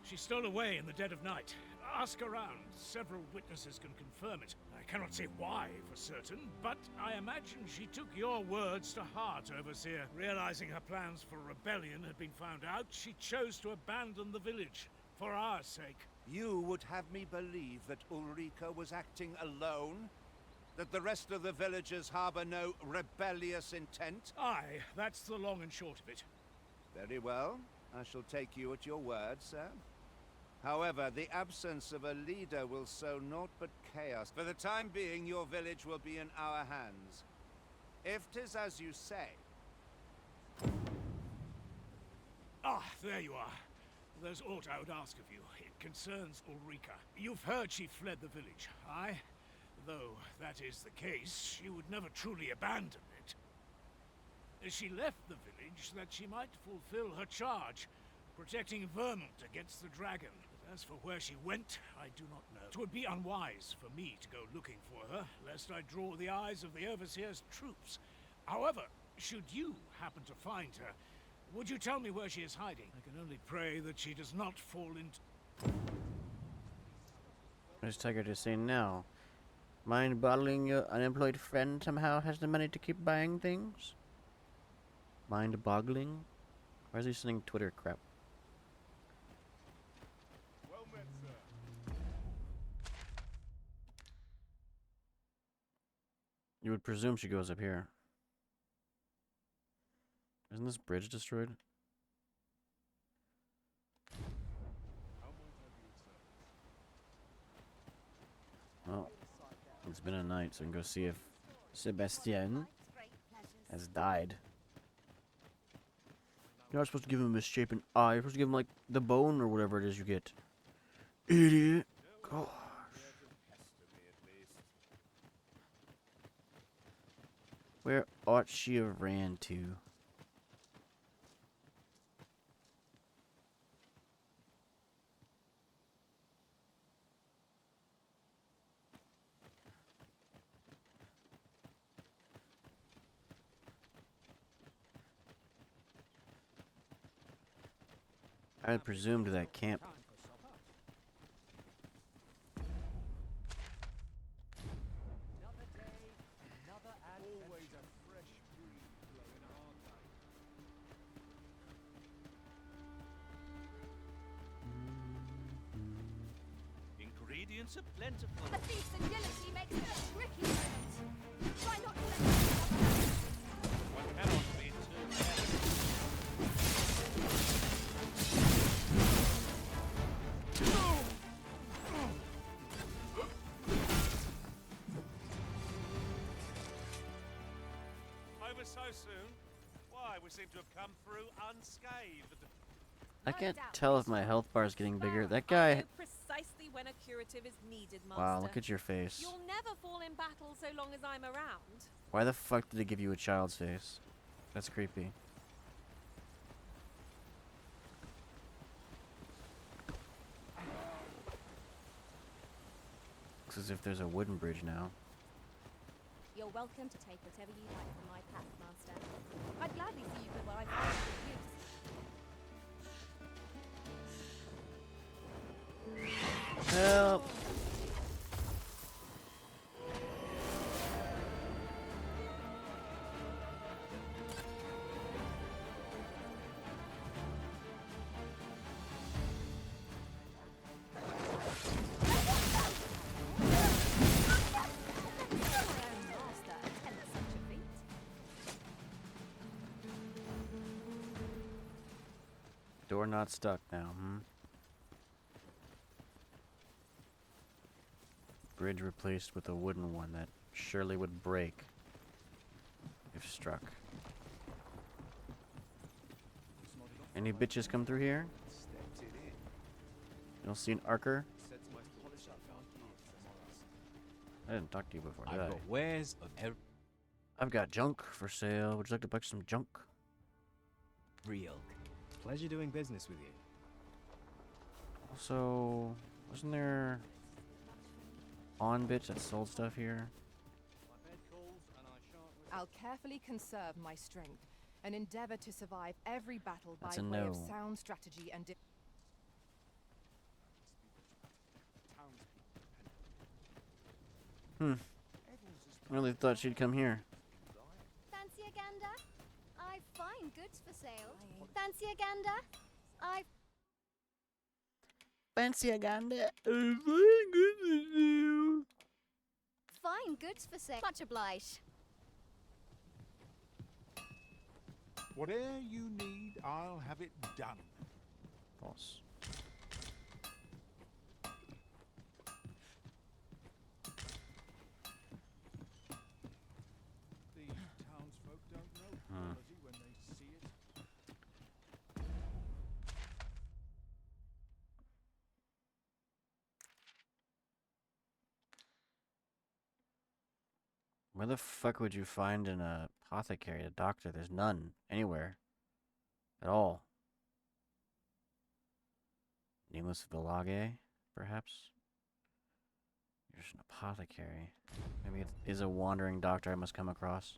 She stole away in the dead of night. Ask around. Several witnesses can confirm it. I cannot say why for certain, but I imagine she took your words to heart, Overseer. Realizing her plans for rebellion had been found out, she chose to abandon the village. For our sake. You would have me believe that Ulrika was acting alone? That the rest of the villagers harbor no rebellious intent? Aye, that's the long and short of it. Very well. I shall take you at your word, sir. However, the absence of a leader will sow naught but chaos. For the time being, your village will be in our hands. If 'tis as you say... Ah, there you are. There's aught I would ask of you. It concerns Ulrika. You've heard she fled the village, aye? Though that is the case, she would never truly abandon it. She left the village that she might fulfill her charge, protecting Vermont against the dragon. But as for where she went, I do not know. It would be unwise for me to go looking for her, lest I draw the eyes of the Overseer's troops. However, should you happen to find her, would you tell me where she is hiding? I can only pray that she does not fall into... What is Tiger just saying now? Mind boggling your unemployed friend somehow has the money to keep buying things? Mind boggling? Why is he sending Twitter crap? Well met, sir. You would presume she goes up here. Isn't this bridge destroyed? Well, it's been a night, so we can go see if Sebastian has died. You're not supposed to give him a misshapen eye. You're supposed to give him, like, the bone or whatever it is you get. Idiot. Gosh. Where ought she have ran to? I presumed that camp. Always a fresh breeze blowing, aren't they? Ingredients are plentiful. A thief's agility makes it a tricky moment. Try not to let yourself. One cannot be too careful. Over so soon? Why, we seem to have come through unscathed. I can't tell if my health bar is getting bigger. That guy. Precisely when a curative is needed, Master. Wow, look at your face. You'll never fall in battle so long as I'm around. Why the fuck did it give you a child's face? That's creepy. Looks as if there's a wooden bridge now. You're welcome to take whatever you like from my path, Master. I'd gladly see you put what I find to good use. Help! Door not stuck now, Bridge replaced with a wooden one that surely would break if struck. Any bitches come through here? You don't see an archer? I didn't talk to you before, did I? I've got wares of I've got junk for sale. Would you like to buy some junk? Real. Pleasure doing business with you. Also, wasn't there on bitch that sold stuff here? I'll carefully conserve my strength and endeavor to survive every battle by That's a way of no. sound strategy and I really thought she'd come here. Fancy a gander? I've fine goods for sale. Fancy a gander? I've Fancy a gander? fine goods for sale. Much obliged. Whatever you need, I'll have it done. False. The townsfolk don't know quality when they see it. Where the fuck would you find an apothecary, a doctor? There's none anywhere at all. Nameless Village, perhaps? There's an apothecary. Maybe it is a wandering doctor I must come across.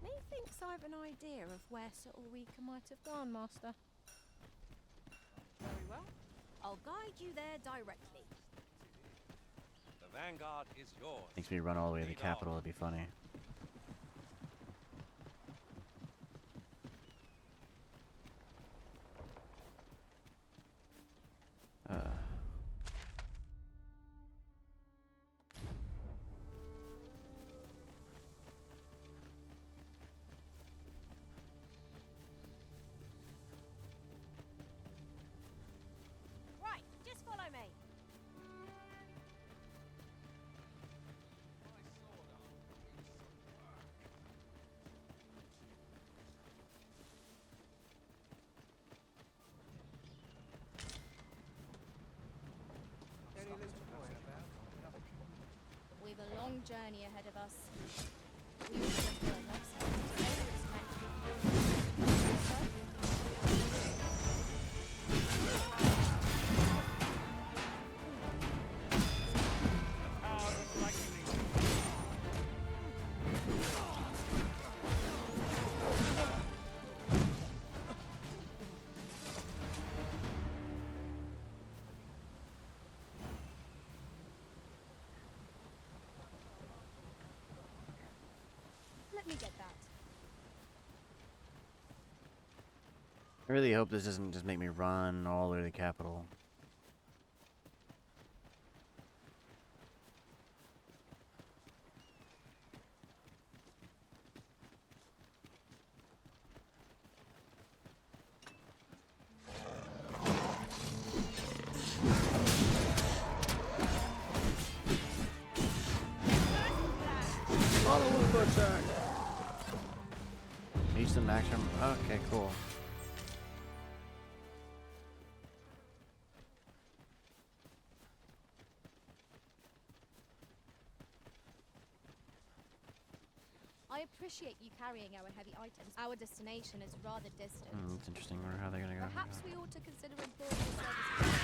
Methinks I've an idea of where Sir Ulrika might have gone, Master. Very well. I'll guide you there directly. The vanguard is yours. Makes me run all the way to the capital, it'd be funny. Right, just follow me. We've a long journey ahead of us. We will have enough space to know what it's meant to be. Let me get that. I really hope this doesn't just make me run all the way to the capital. Use some action. Okay, cool. I appreciate you carrying our heavy items. Our destination is rather distant. That's interesting. I wonder how they're gonna go. Perhaps we ought to consider employing the service.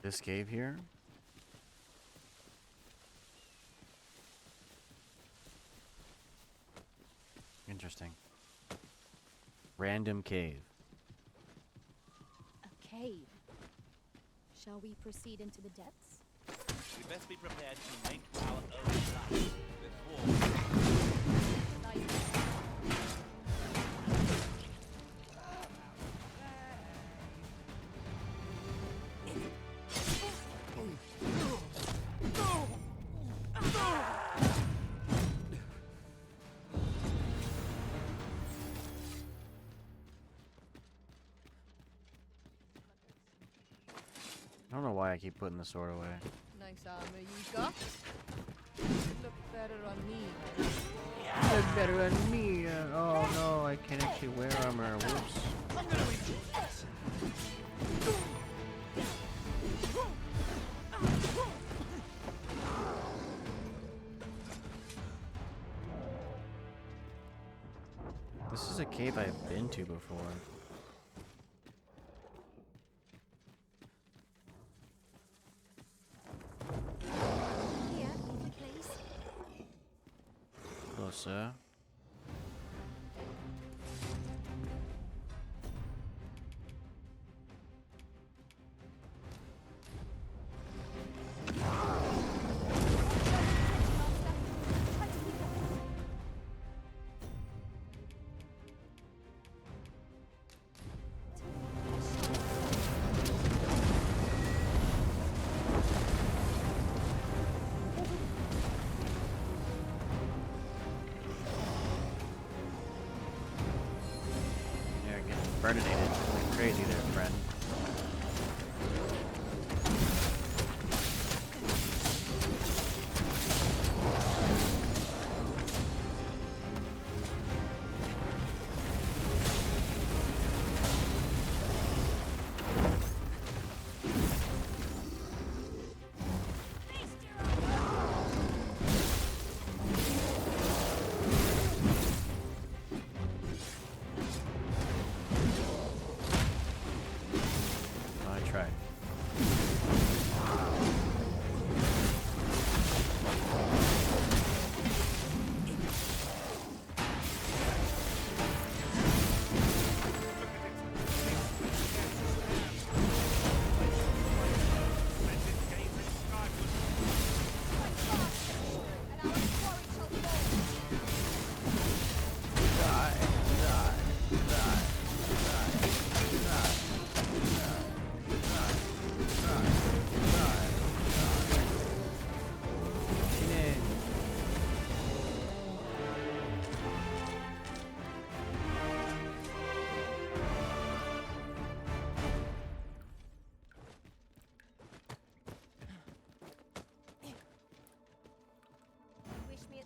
This cave here? Interesting. Random cave. A cave. Shall we proceed into the depths? We best be prepared to make our own life before. I don't know why I keep putting the sword away. Nice armor you got. Look better on me. Look better on me. Oh no, I can't actually wear armor. Whoops. I'm gonna enjoy this. This is a cave I've been to before. Here, if you please. Hello, sir. Burninated. Going crazy there, friend.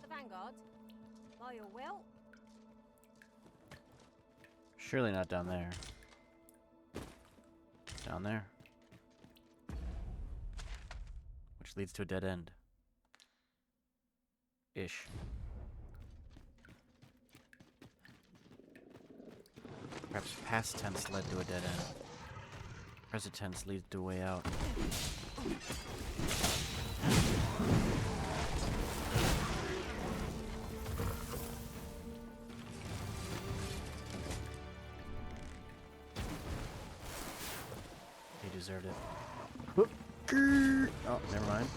Vanguard? By your will? Surely not down there. Down there. Which leads to a dead end. Ish. Perhaps past tense led to a dead end. Present tense leads the way out. He deserved it. Oh, never mind.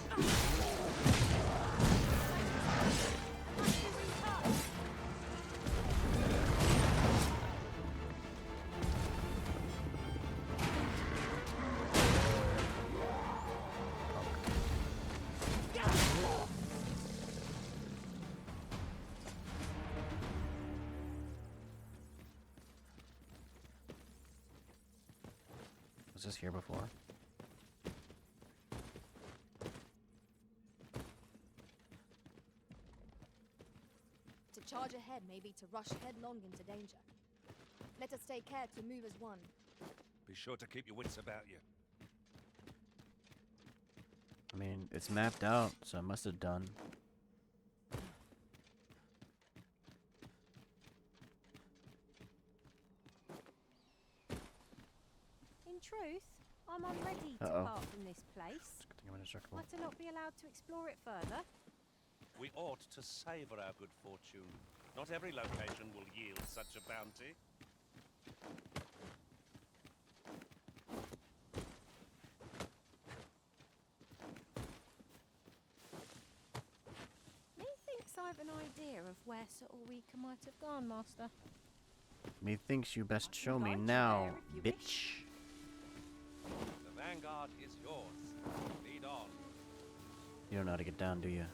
Was this here before? To charge ahead may be to rush headlong into danger. Let us take care to move as one. Be sure to keep your wits about you. I mean, it's mapped out, so it must have done. In truth, I'm unready to Uh-oh. part from this place. I'm in a circle. Might I not be allowed to explore it further? We ought to savor our good fortune. Not every location will yield such a bounty. Methinks I've an idea of where Sir Ulrika might have gone, Master. Methinks you best show me now, bitch. The vanguard is yours. Lead on. You don't know how to get down, do you?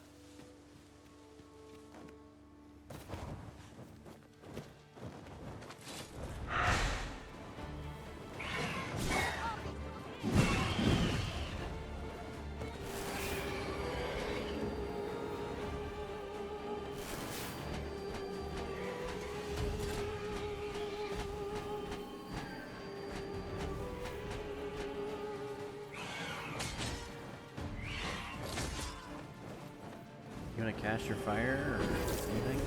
You want to cast your fire or anything?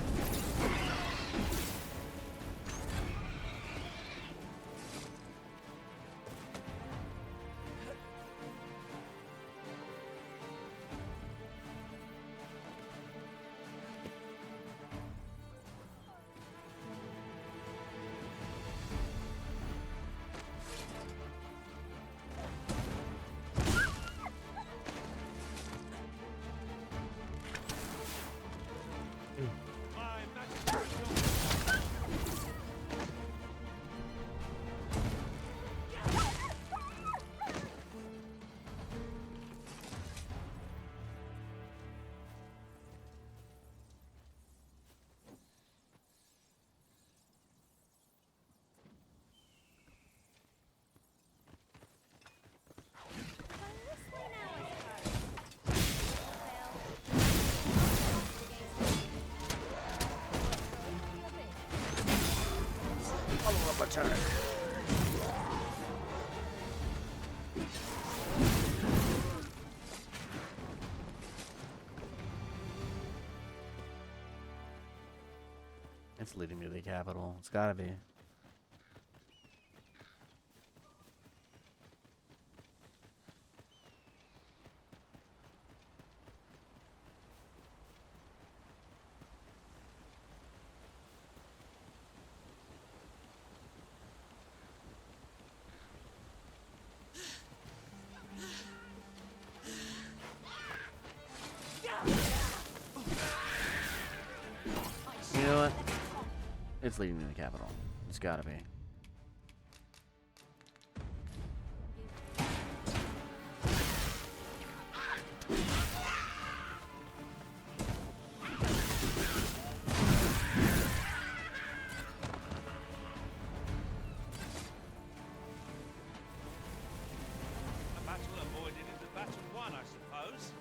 Follow-up attack. It's leading me to the capital. It's gotta be. You know what? It's leading to the capital. It's gotta be. A battle avoided is a battle won, I suppose.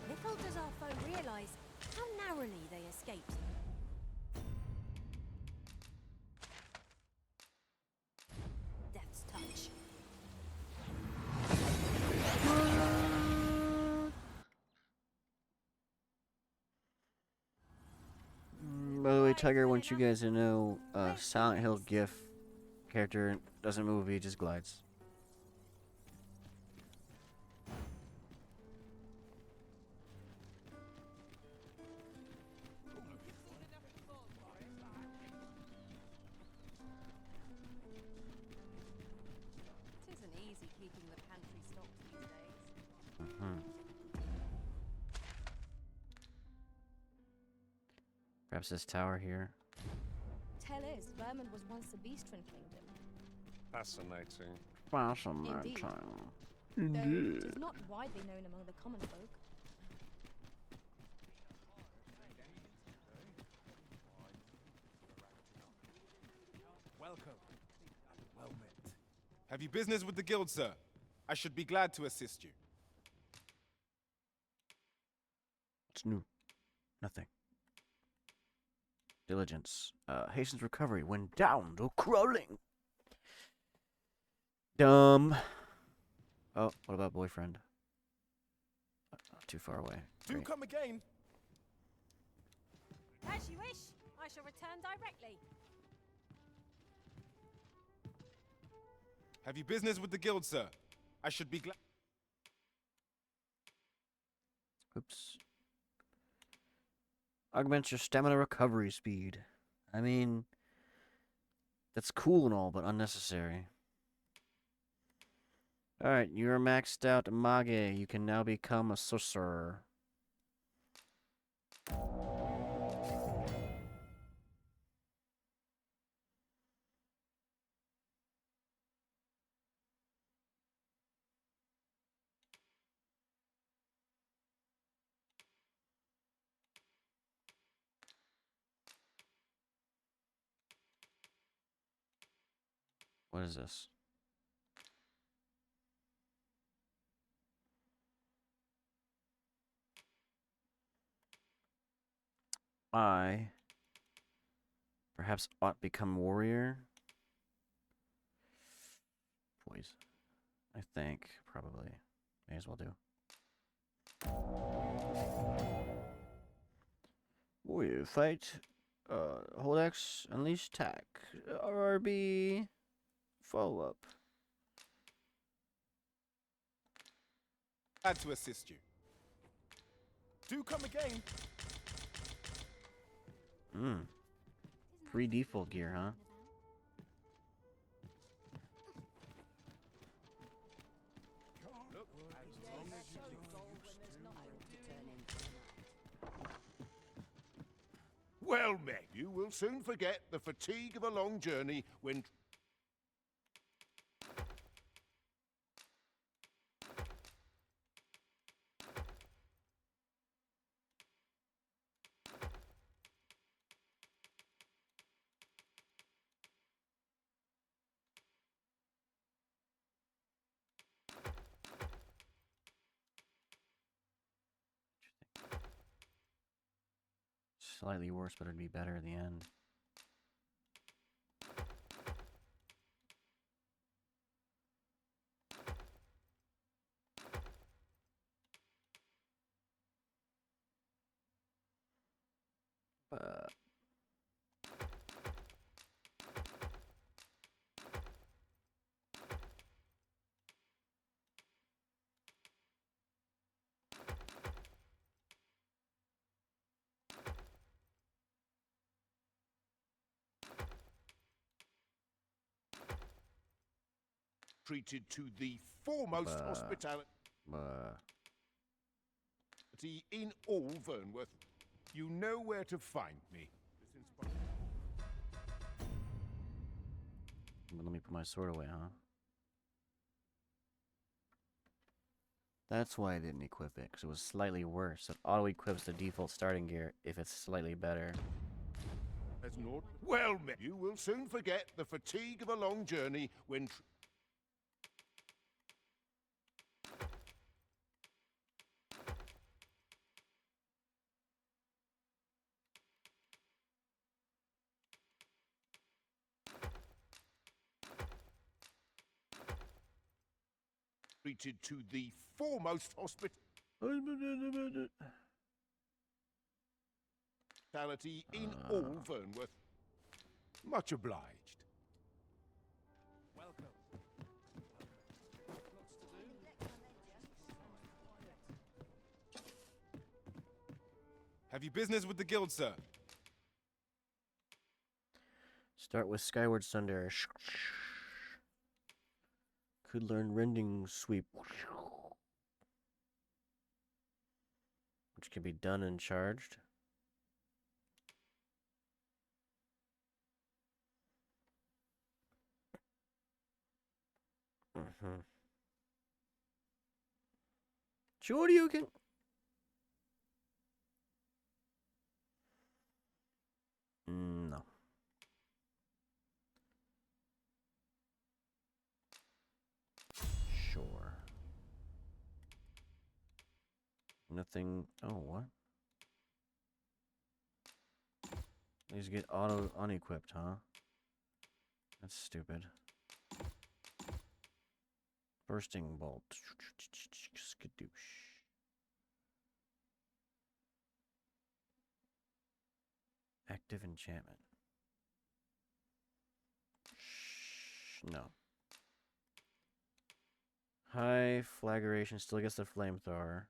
Little does our foe realise how narrowly they escaped. Death's touch. By the way, Tiger wants you guys to know Silent Hill GIF character doesn't move, he just glides. Perhaps this tower here. Tell is, Vermund was once a beast-twin kingdom. Fascinating. Fascinating. Though it is not widely known among the common folk. Welcome. Well met. Have you business with the guild, sir? I should be glad to assist you. What's new? Nothing. Diligence. Hastens recovery when down to crawling. Dumb. Oh, what about boyfriend? Not too far away. Do Great. come again. As you wish. I shall return directly. Have you business with the guild, sir? I should be glad. Oops. Augments your stamina recovery speed. I mean, that's cool and all, but unnecessary. Alright, you're maxed out Mage. You can now become a sorcerer. What is this? I perhaps ought become warrior. Poise. I think probably may as well do. Warrior fight. Hold X, unleash attack. RRB. Follow up. Glad to assist you. Do come again. Free default gear, huh? Well met. You will soon forget the fatigue of a long journey when... Slightly worse, but it'd be better in the end. treated to the foremost hospitality in all Vernworth. You know where to find me. Let me put my sword away, huh? That's why I didn't equip it, because it was slightly worse. It auto-equips the default starting gear if it's slightly better. As not well met. You will soon forget the fatigue of a long journey when... treated to the foremost hospitality in all Vernworth. Much obliged. Welcome. Have you business with the guild, sir? Start with Skyward Sunder. Could learn Rending Sweep. Which can be done and charged. Shoryuken. No. Sure. Nothing. Oh, what? These get auto unequipped, huh? That's stupid. Bursting bolt. Skadoosh. Active enchantment. No. High flagration still gets the flamethrower.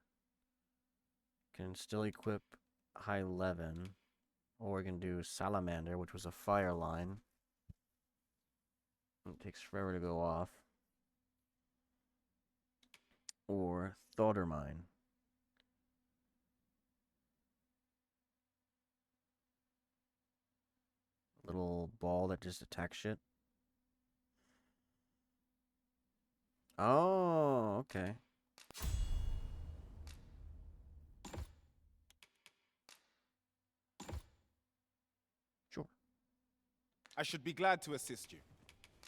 Can still equip high Levin. Or we can do Salamander, which was a fire line. It takes forever to go off. Or Thoughtermine. Little ball that just attacks shit. Oh, okay. Sure. I should be glad to assist you.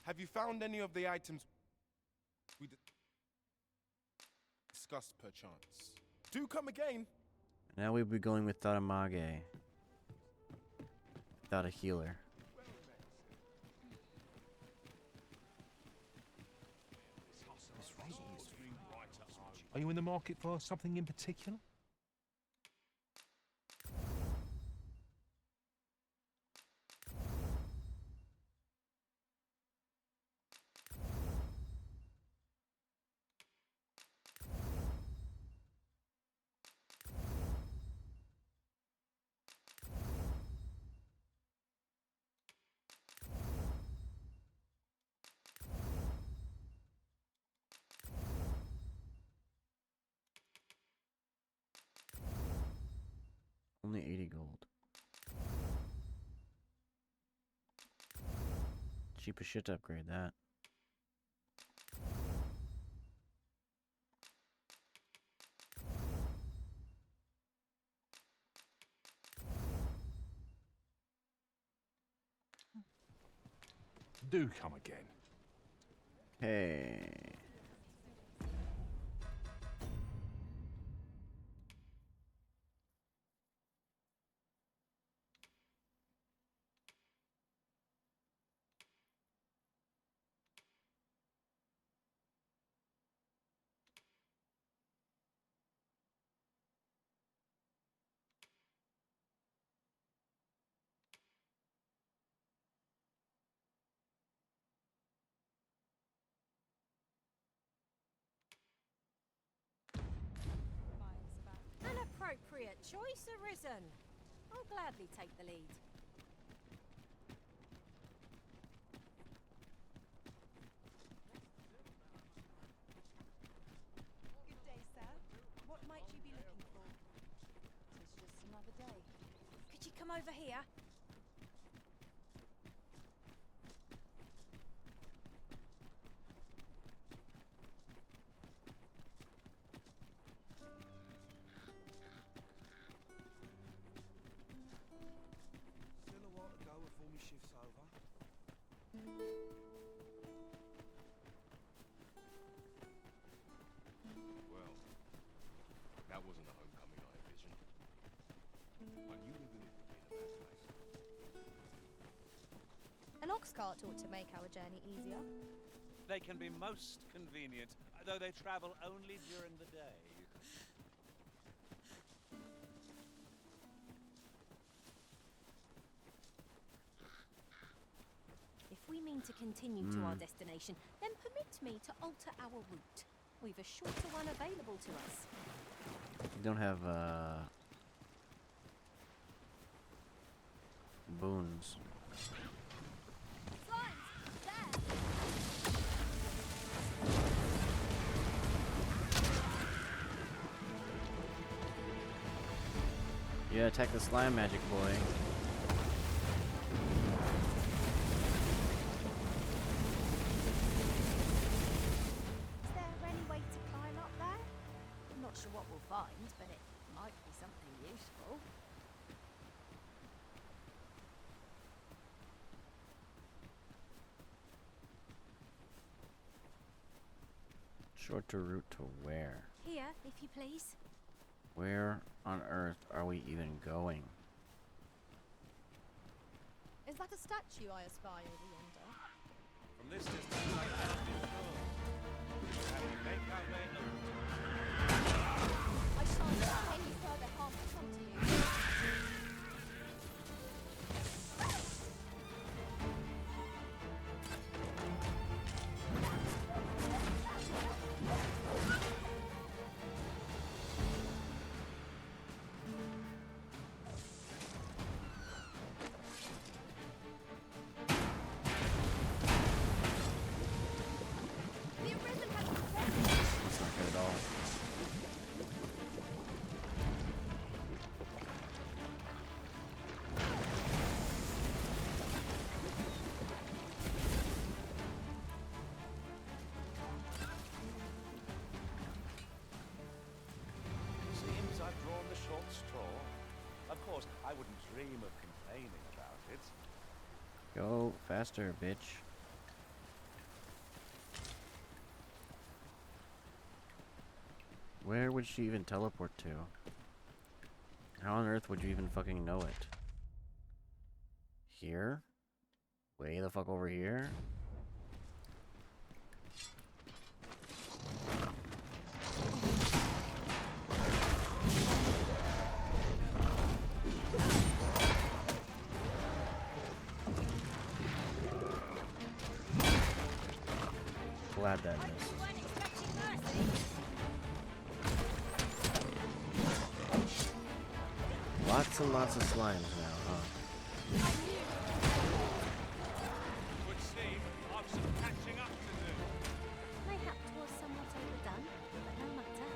Have you found any of the items we discussed perchance? Do come again. Now we'll be going with Taramage. Without a healer. Are you in the market for something in particular? Only 80 gold. Cheap as shit to upgrade that. Do come again. Hey. An appropriate choice arisen. I'll gladly take the lead. Good day, sir. What might you be looking for? It's just another day. Could you come over here? Still a while to go before my shift's over. Well, that wasn't the homecoming I envisioned. I knew England would be in a bad place. An ox cart ought to make our journey easier. They can be most convenient, though they travel only during the day. If we mean to continue to our destination, then permit me to alter our route. We've a shorter one available to us. You don't have, boons. Yeah, attack the slime magic boy. Shorter route to where? Here, if you please. Where on earth are we even going? Is that a statue I espy over yonder? From this distance, I cannot be sure. Have we make our way I shan't allow any further harm to come to you. That's not good at all. Seems I've drawn the short straw. Of course, I wouldn't dream of complaining about it. Go faster, bitch. Where would she even teleport to? How on earth would you even fucking know it? Here? Way the fuck over here? Glad that missed. Lots and lots of slimes now, huh? Would seem I've some catching up to do. Mayhap 'twas somewhat overdone, but no matter.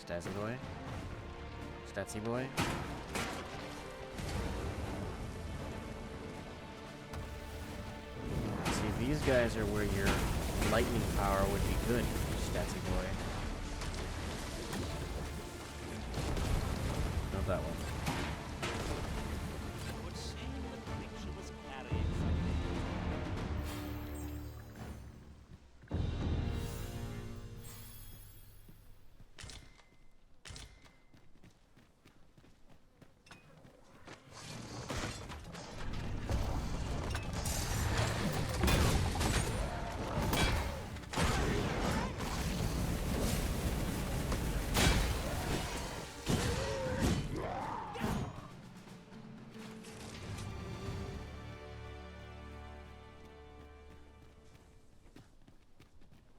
Statsy boy? Statsy boy? See, these guys are where your lightning power would be good, Statsy boy. Not that one. Would seem the creature was carrying something.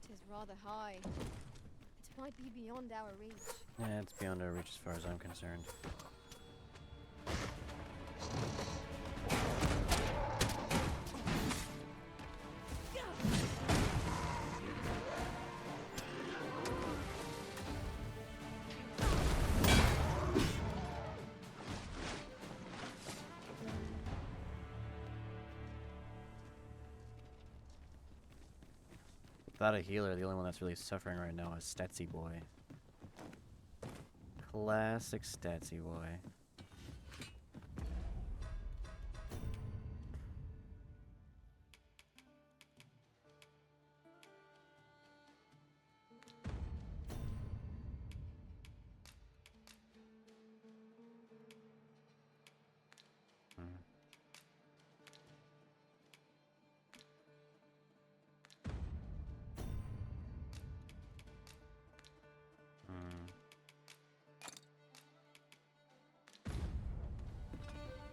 Tis rather high. It might be beyond our reach. Yeah, it's beyond our reach as far as I'm concerned. Without a healer, the only one that's really suffering right now is Statsy boy. Classic Statsy boy.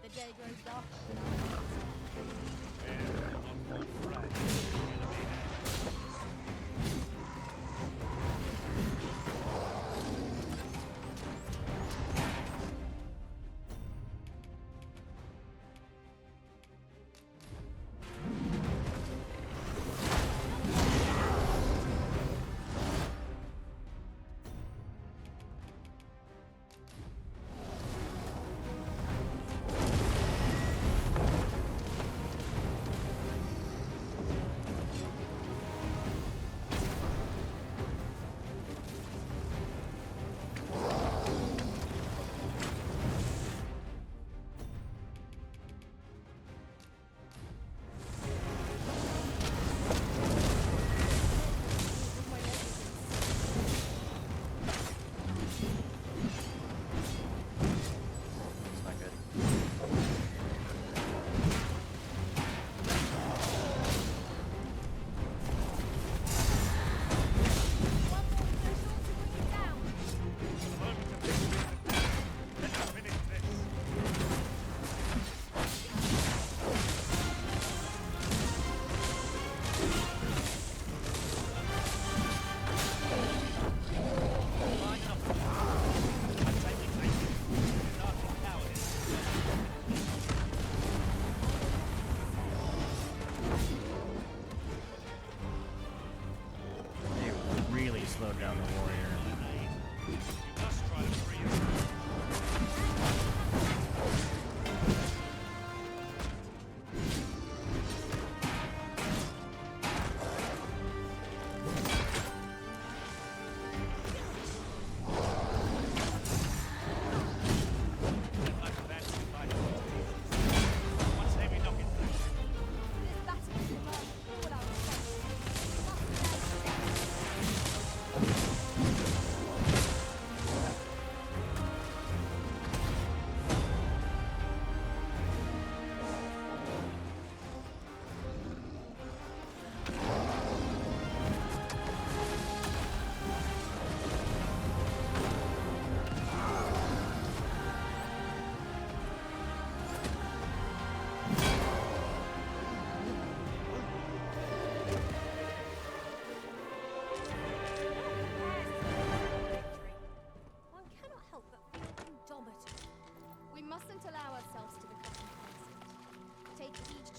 The day grows darker. hunt down the warrior. You must try to free yourself.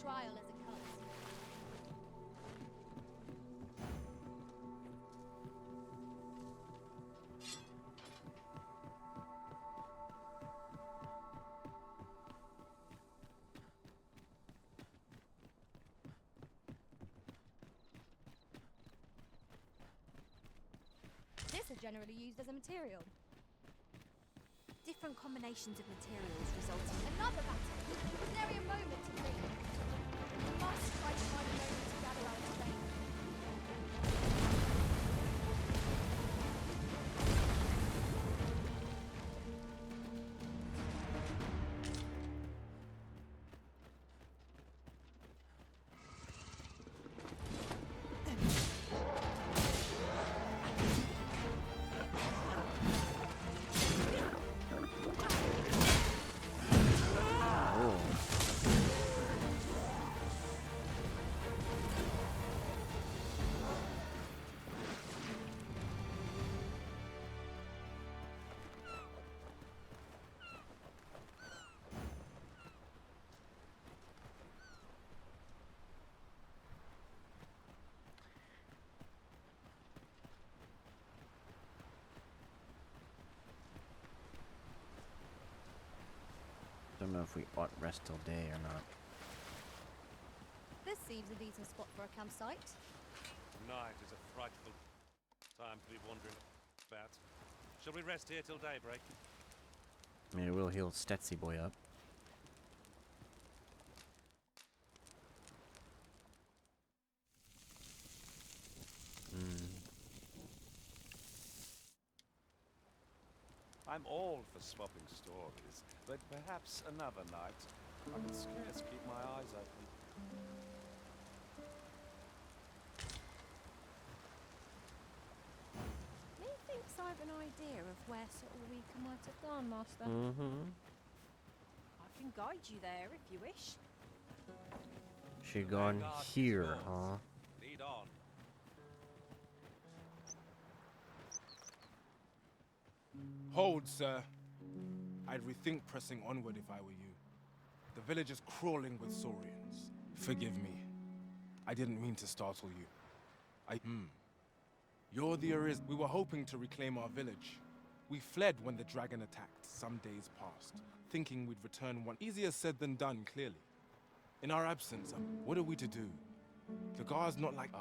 trial as it comes. This is generally used as a material. Different combinations of materials result in Another battle! Was nary a moment to think. We must try to find a moment to gather our strength. Don't know if we ought rest till day or not. This seems a decent spot for a campsite. Night is a frightful time to be wandering about. Shall we rest here till daybreak? I mean, it will heal Stetsy boy up. I'm all for swapping stories, but perhaps another night. I can scarce keep my eyes open. Methinks I've an idea of where Sir Ulrika might have gone, Master. I can guide you there if you wish. She gone here, huh? Lead on. Hold, sir. I'd rethink pressing onward if I were you. The village is crawling with Saurians. Forgive me. I didn't mean to startle you. You're the Ariz. We were hoping to reclaim our village. We fled when the dragon attacked some days past, thinking we'd return one. Easier said than done, clearly. In our absence, what are we to do? The guard's not like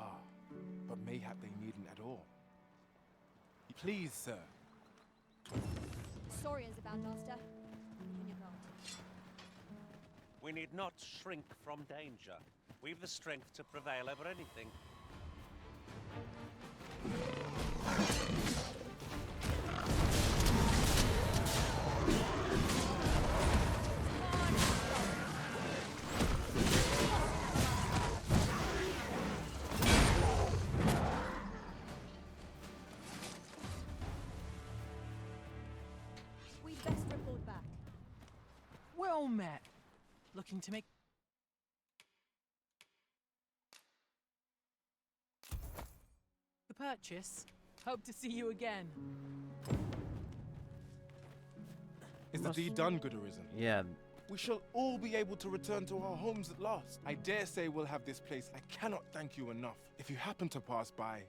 but mayhap they needn't at all. Please, sir. Saurians abound, Master. On your guard. We need not shrink from danger. We've the strength to prevail over anything. We'd best report back. Well met. Looking to make... the purchase. Hope to see you again. Is the deed done, good Arisen? Yeah. We shall all be able to return to our homes at last. I dare say we'll have this place. I cannot thank you enough. If you happen to pass by,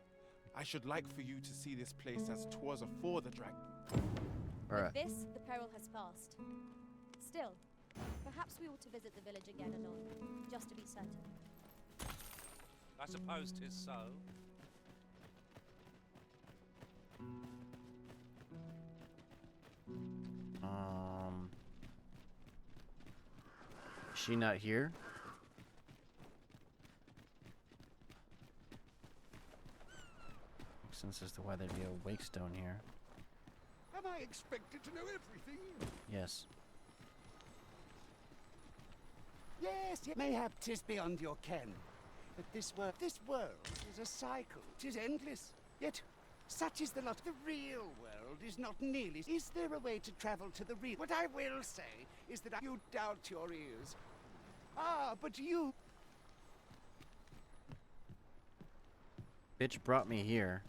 I should like for you to see this place as 'twas afore the dragon. With this, the peril has passed. Still, perhaps we ought to visit the village again anon, just to be certain. I suppose 'tis so. Is she not here? Makes sense as to why there'd be a wakestone here. Am I expected to know everything? Yes. Yes, mayhap 'tis beyond your ken. But this world is a cycle. 'Tis endless. Yet, such is the lot. The real world is not nearly. Is there a way to travel to the real? What I will say is that you doubt your ears. Ah, but you... Bitch brought me here.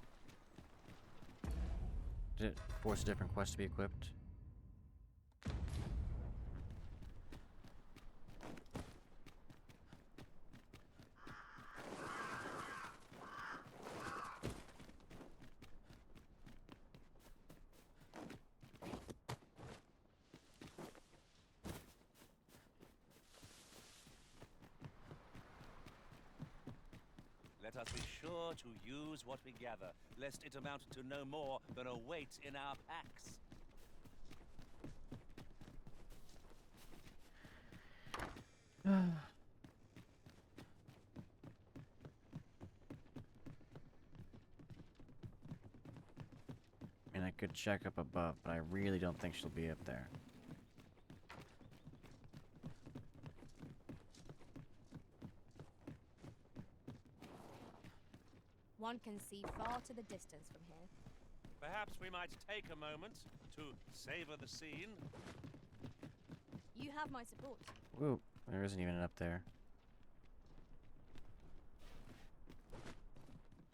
Did it force a different quest to be equipped? Let us be sure to use what we gather, lest it amount to no more than a weight in our packs. I mean, I could check up above, but I really don't think she'll be up there. One can see far to the distance from here. Perhaps we might take a moment to savor the scene. You have my support. Whoa, there isn't even an up there.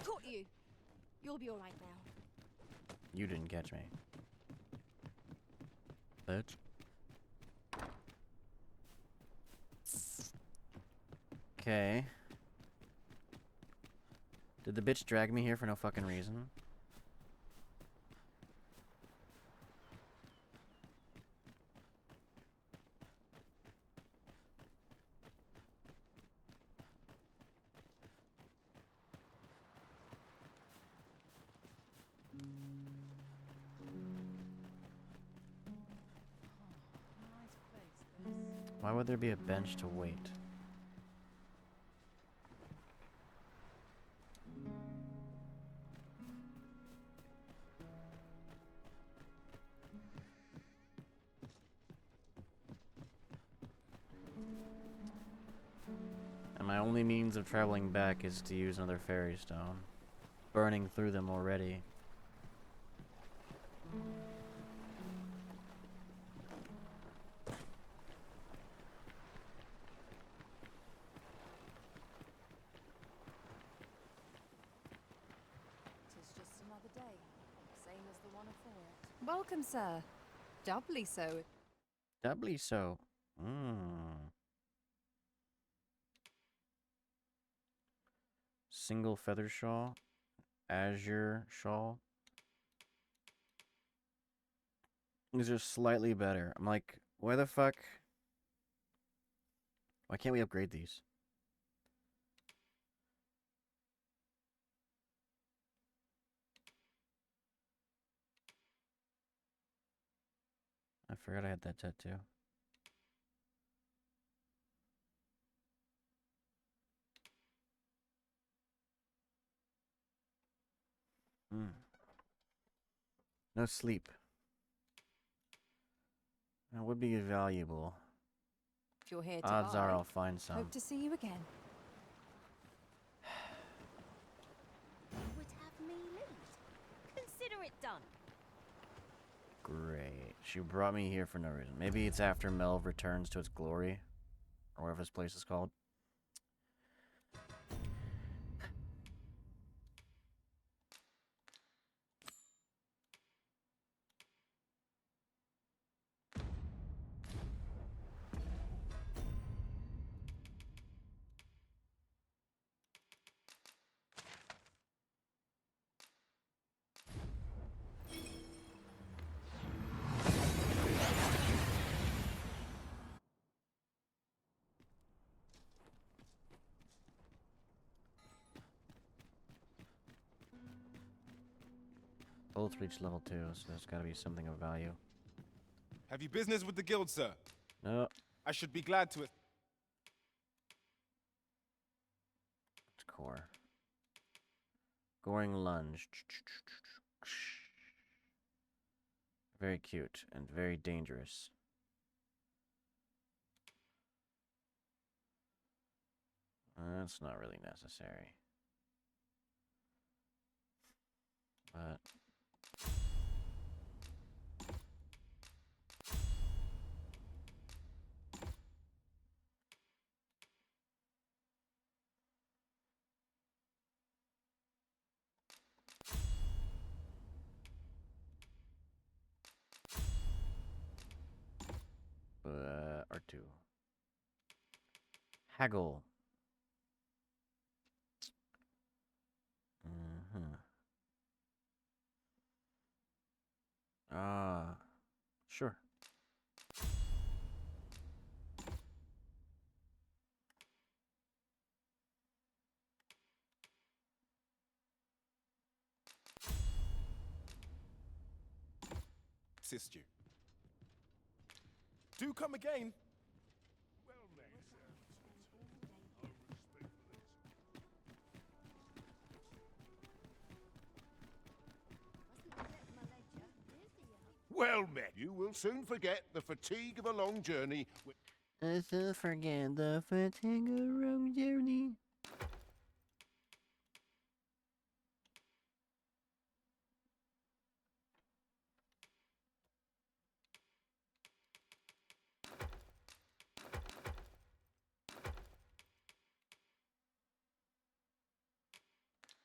Caught you. You'll be all right now. You didn't catch me. Bitch. Okay. Did the bitch drag me here for no fucking reason? Why would there be a bench to wait? And my only means of traveling back is to use another fairy stone. Burning through them already. Tis just another day, same as the one afore it. Welcome, sir. Doubly so. Doubly so. Mmm. Single feather shawl. Azure shawl. These are slightly better. I'm like, why the fuck? Why can't we upgrade these? I forgot I had that tattoo. No sleep. That would be valuable. If you're here to Odds buy, are I'll find some. hope to see you again. You would have me lead. Consider it done. Great. She brought me here for no reason. Maybe it's after Melv returns to its glory. Or whatever this place is called. Both reached level 2, so there's gotta be something of value. Have you business with the guild, sir? No. I should be glad to. It's core. Goring lunge. Very cute and very dangerous. That's not really necessary. But R2. Haggle. Sure. Assist you. Do come again. Well met. You will soon forget the fatigue of a long journey. I still forget the fatigue of road journey.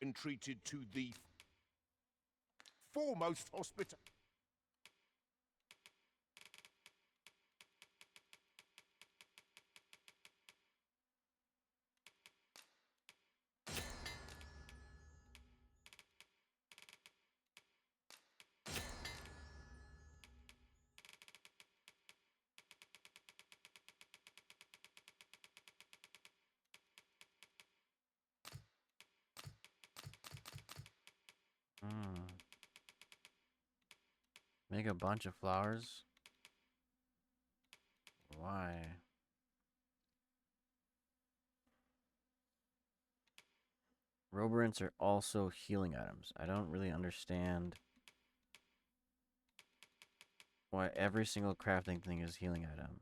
Entreated to the foremost hospital. Make a bunch of flowers? Why? Roborants are also healing items. I don't really understand why every single crafting thing is healing item.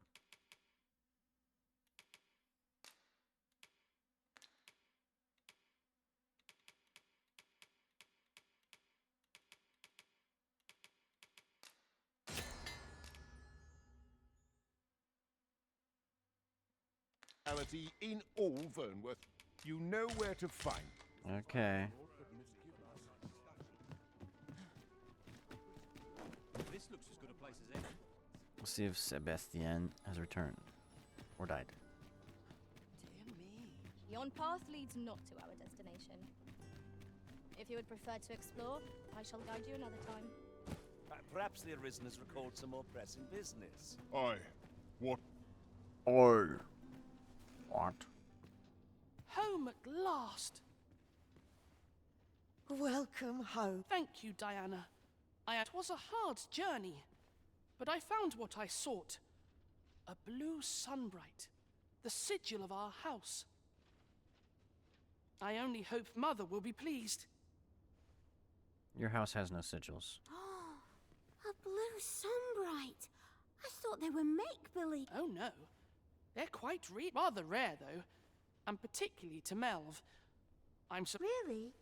In all Vernworth, you know where to find. Okay. This looks as good a place as any. We'll see if Sebastian has returned or died. Yon path leads not to our destination. If you would prefer to explore, I shall guide you another time. Perhaps the Arisen has recalled some more pressing business. Aye. What? Oi. What? Home at last. Welcome home. Thank you, Diana. It was a hard journey, but I found what I sought. A blue sunbright, the sigil of our house. I only hope Mother will be pleased. Your house has no sigils. A blue sunbright. I thought they were make-believe. Oh no. They're quite real. Rather rare, though. And particularly to Melv. Really?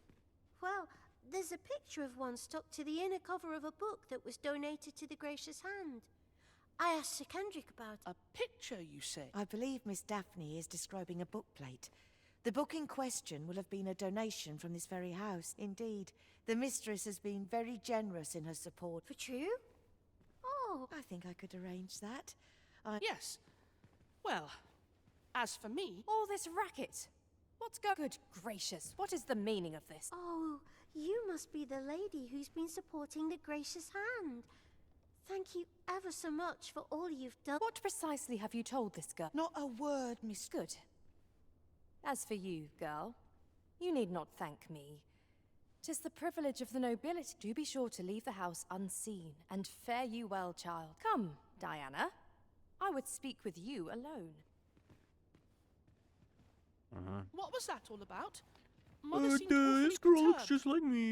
Well, there's a picture of one stuck to the inner cover of a book that was donated to the Gracious Hand. I asked Sir Kendrick about it. A picture, you say? I believe Miss Daphne is describing a bookplate. The book in question will have been a donation from this very house. Indeed, the mistress has been very generous in her support. For true? Oh. I think I could arrange that. Yes. Well, as for me... All this racket. Good gracious, what is the meaning of this? Oh, you must be the lady who's been supporting the Gracious Hand. Thank you ever so much for all you've done. What precisely have you told this girl? Not a word, Miss... Good. As for you, girl, you need not thank me. 'Tis the privilege of the nobility. Do be sure to leave the house unseen, and fare you well, child. Come, Diana. I would speak with you alone. What was that all about? Mother seemed This awfully girl looks perturbed. just like me.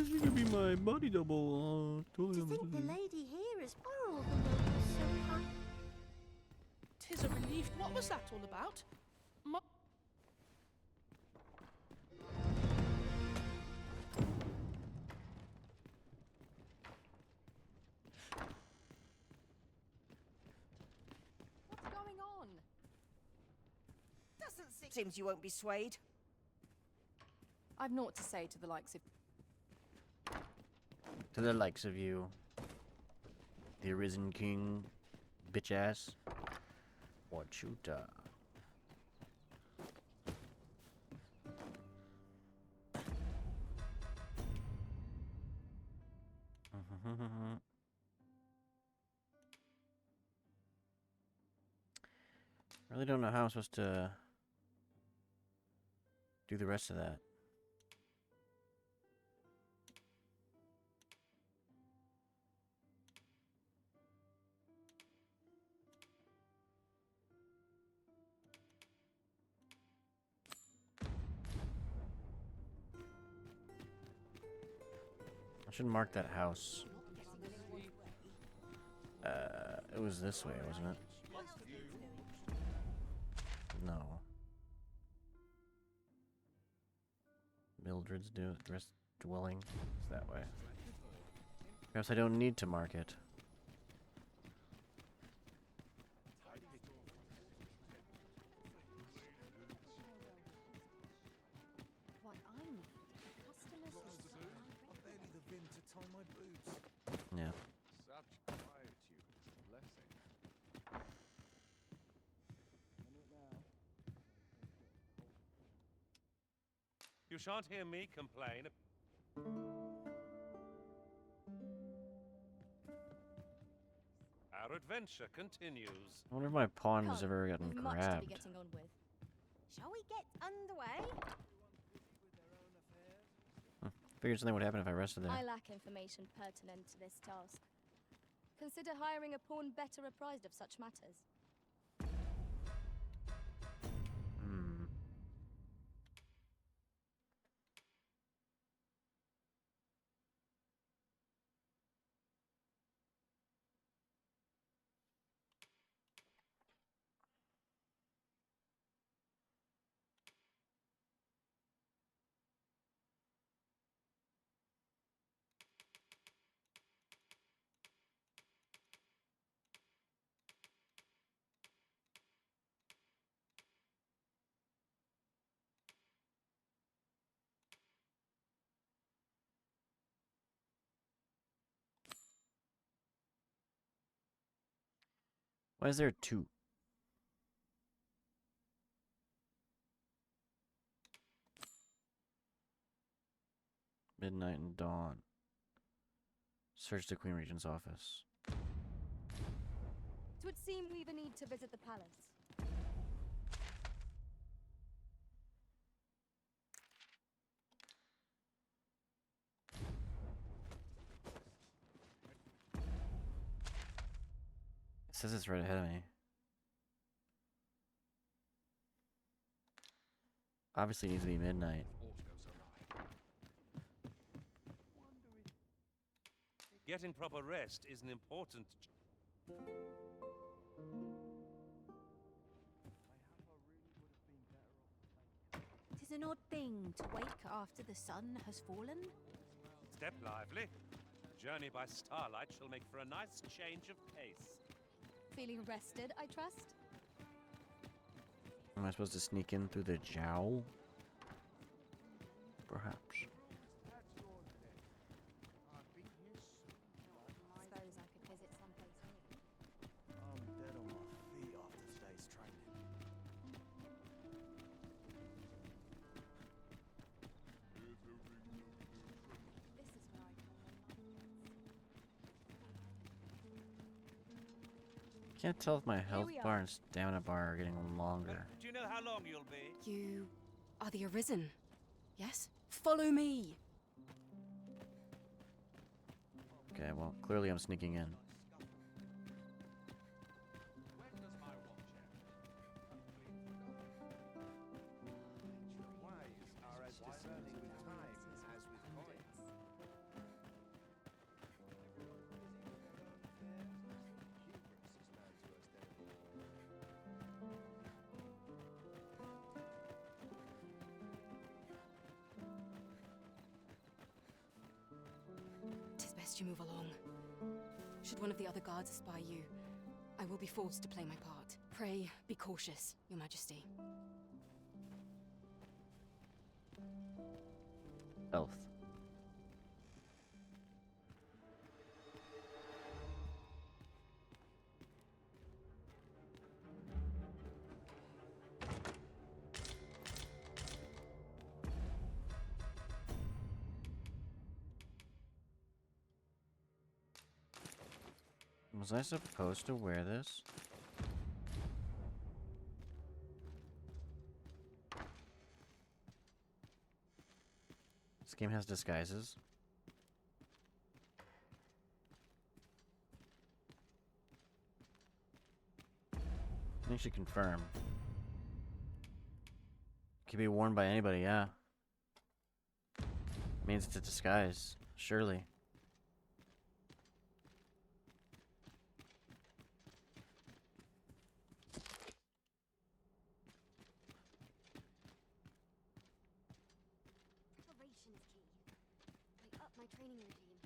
She could be my body double. Totally To think the understand. lady here is all the nobles so kind. 'Tis a relief. What was that all about? What's going on? Seems you won't be swayed. I've naught to say to the likes of... To the likes of you. The Arisen King. Bitch ass. What shooter? Really don't know how I'm supposed to do the rest of that. I should mark that house. It was this way, wasn't it? No. Mildred's rest dwelling is that way. Perhaps I don't need to mark it. What I need, customers I barely the vim to tie my boots. Yeah. Such quietude, blessing. You shan't hear me complain. Our adventure continues. I wonder if my pawn has ever gotten We've much to grabbed. be getting on with. Shall we get underway? Figured something would happen if I rested there. I lack information pertinent to this task. Consider hiring a pawn better apprised of such matters. Hmm. Why is there two? Midnight and dawn. Search the Queen Regent's office. Twould seem we've a need to visit the palace. It says it's right ahead of me. Obviously it needs to be midnight. Getting proper rest is an important... Tis an odd thing to wake after the sun has fallen. Step lively. Journey by starlight shall make for a nice change of pace. Feeling rested, I trust? Am I supposed to sneak in through the jowl? Perhaps. Suppose I could visit someplace new. I'm dead on my feet after today's training. This is where I call Can't tell if my health we bar are. and stamina bar are getting longer. Do you know how long you'll be? You are the Arisen, yes? Follow me. Okay, well, clearly I'm sneaking in. Wise are as discerning with time as with coins. Tis best you move along. Should one of the other guards espy you, I will be forced to play my part. Pray, be cautious, Your Majesty. Stealth. Was I supposed to wear this? This game has disguises. I think she confirm. Can be worn by anybody, yeah. Means it's a disguise, surely. Preparation is key. I up my training regime.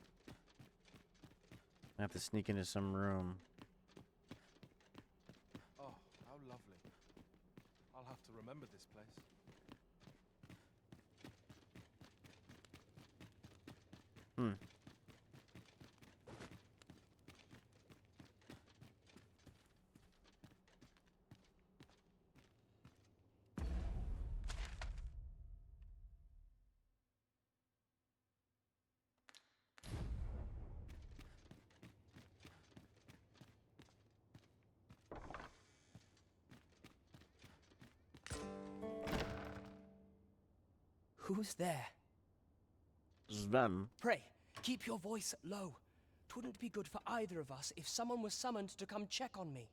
I have to sneak into some room. Oh, how lovely. I'll have to remember this place. Hmm. Who's there? Sven. Pray, keep your voice low. 'Twouldn't be good for either of us if someone was summoned to come check on me.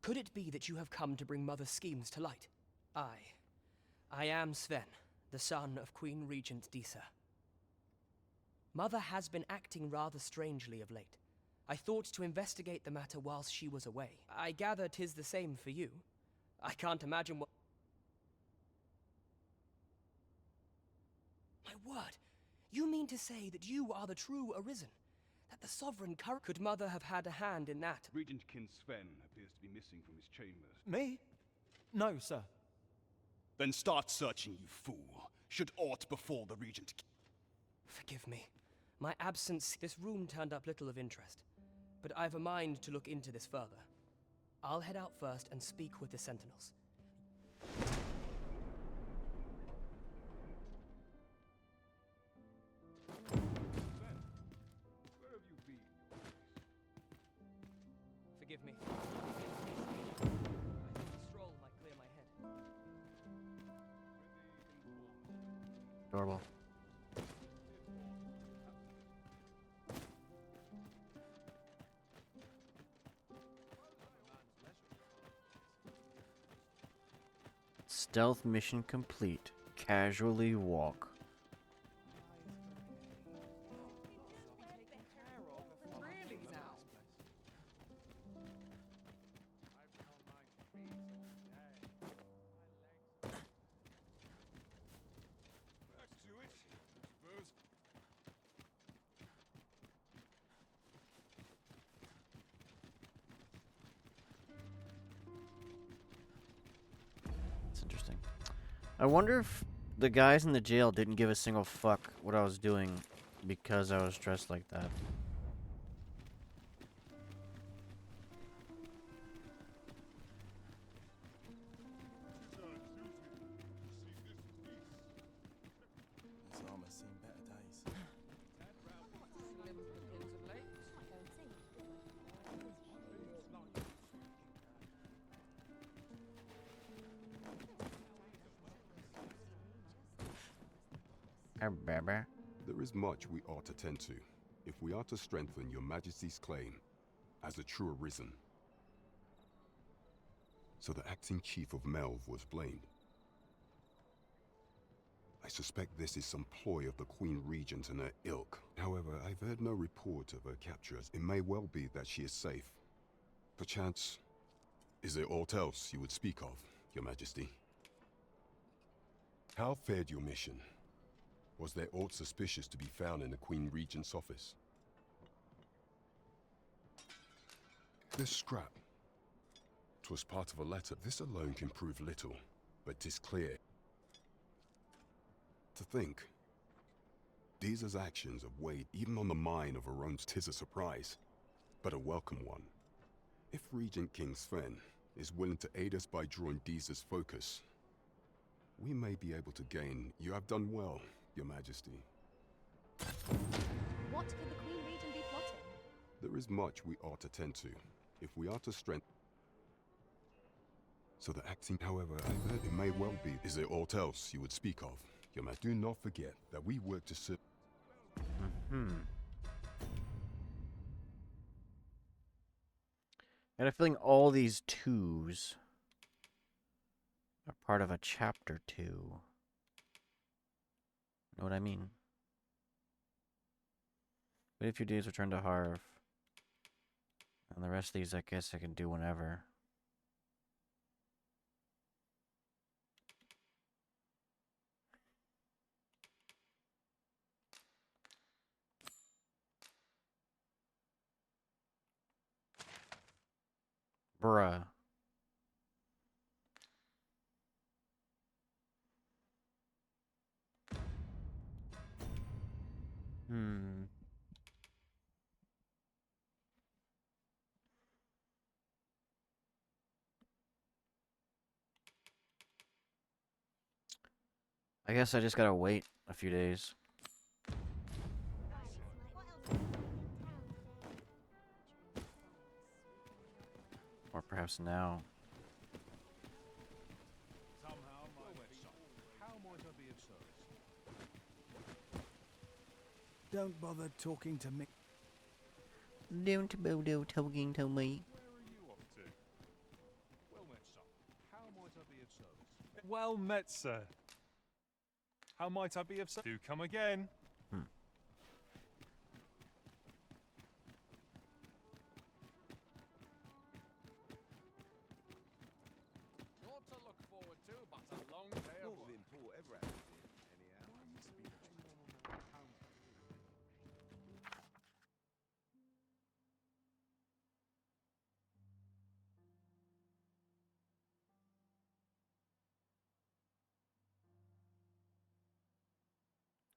Could it be that you have come to bring Mother's schemes to light? I am Sven, the son of Queen Regent Disa. Mother has been acting rather strangely of late. I thought to investigate the matter whilst she was away. I gather 'tis the same for you. I can't imagine what... My word! You mean to say that you are the true Arisen? That the sovereign could Mother have had a hand in that? Regent Kin Sven appears to be missing from his chambers. Me? No, sir. Then start searching, you fool. Should aught befall the Regent... Forgive me. My absence... This room turned up little of interest. But I've a mind to look into this further. I'll head out first and speak with the sentinels. Forgive me. I think a stroll might clear my head. Adorable. Stealth mission complete. Casually walk. That's interesting. I wonder if the guys in the jail didn't give a single fuck what I was doing because I was dressed like that. This armor's seen better days. Hey, baby. There is much we ought to tend to, if we are to strengthen your Majesty's claim as a true arisen. So the acting chief of Melv was blamed. I suspect this is some ploy of the Queen Regent and her ilk. However, I've heard no report of her capture. It may well be that she is safe. Perchance, is there aught else you would speak of, Your Majesty? How fared your mission? Was there aught suspicious to be found in the Queen Regent's office? This scrap. 'Twas part of a letter. This alone can prove little, but 'tis clear. To think, Deeza's actions have weighed even on the mind of her own. 'Tis a surprise, but a welcome one. If Regent King Sven is willing to aid us by drawing Deeza's focus, we may be able to gain. You have done well, Your Majesty. What could the Queen Regent be plotting? There is much we ought to tend to, if we are to strengthen. So the acting, however, I heard it may well be. Is there aught else you would speak of, Your Majesty? Do not forget that we work to serve. Got a feeling all these twos are part of a chapter 2. Know what I mean? Wait a few days, return to Harv. And the rest of these, I guess I can do whenever. Bruh. I guess I just gotta wait a few days. Or perhaps now. Don't bother talking to me. Don't bother talking to me. Well met, sir. How might I be of service? Do come again. Not to look forward to, but a long day of work. Ever anyhow.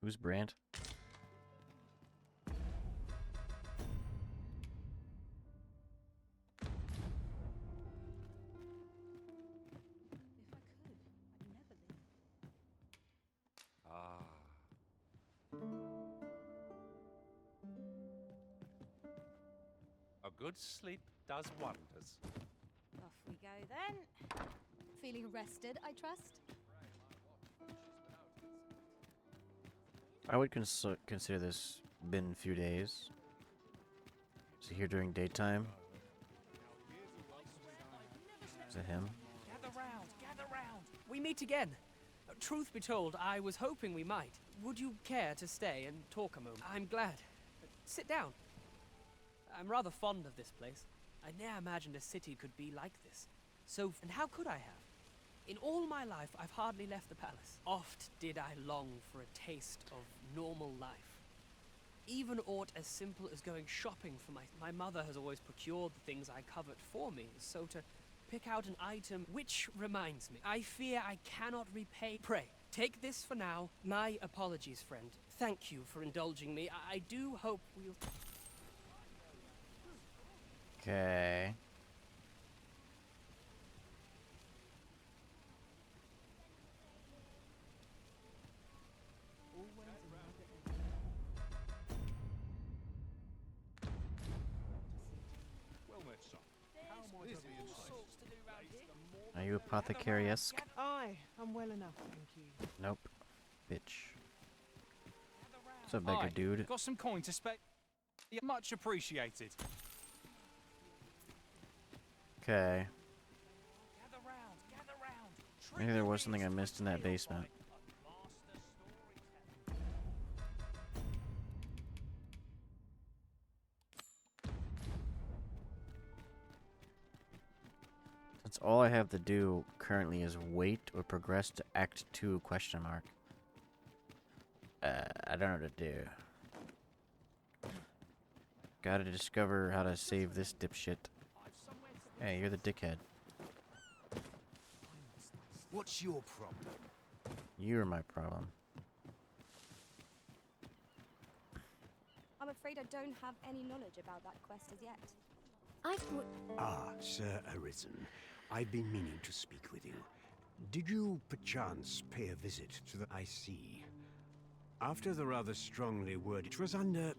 Who's Brant? A good sleep does wonders. Off we go then. Feeling rested, I trust? I would consider this been a few days. Is he here during daytime? Is it him? Gather round, gather round. We meet again. Truth be told, I was hoping we might. Would you care to stay and talk a moment? I'm glad. Sit down. I'm rather fond of this place. I ne'er imagined a city could be like this. And how could I have? In all my life, I've hardly left the palace. Oft did I long for a taste of normal life. Even aught as simple as going shopping for my mother has always procured the things I covet for me, so to pick out an item, which reminds me, I fear I cannot repay. Pray, take this for now. My apologies, friend. Thank you for indulging me. I do hope we'll... Okay. Are you apothecary-esque? Aye, I'm well enough, thank you. Nope. Bitch. What's up, beggar dude? Got some coin to spec. Yeah, much appreciated. Okay. Maybe there was something I missed in that basement. Since all I have to do currently is wait or progress to Act 2 question mark. I don't know what to do. Gotta discover how to save this dipshit. Hey, you're the dickhead. What's your problem? You're my problem. I'm afraid I don't have any knowledge about that quest as yet. I thought... Ah, Sir Arisen. I've been meaning to speak with you. Did you, perchance, pay a visit to the... I see. After the rather strongly worded... It was under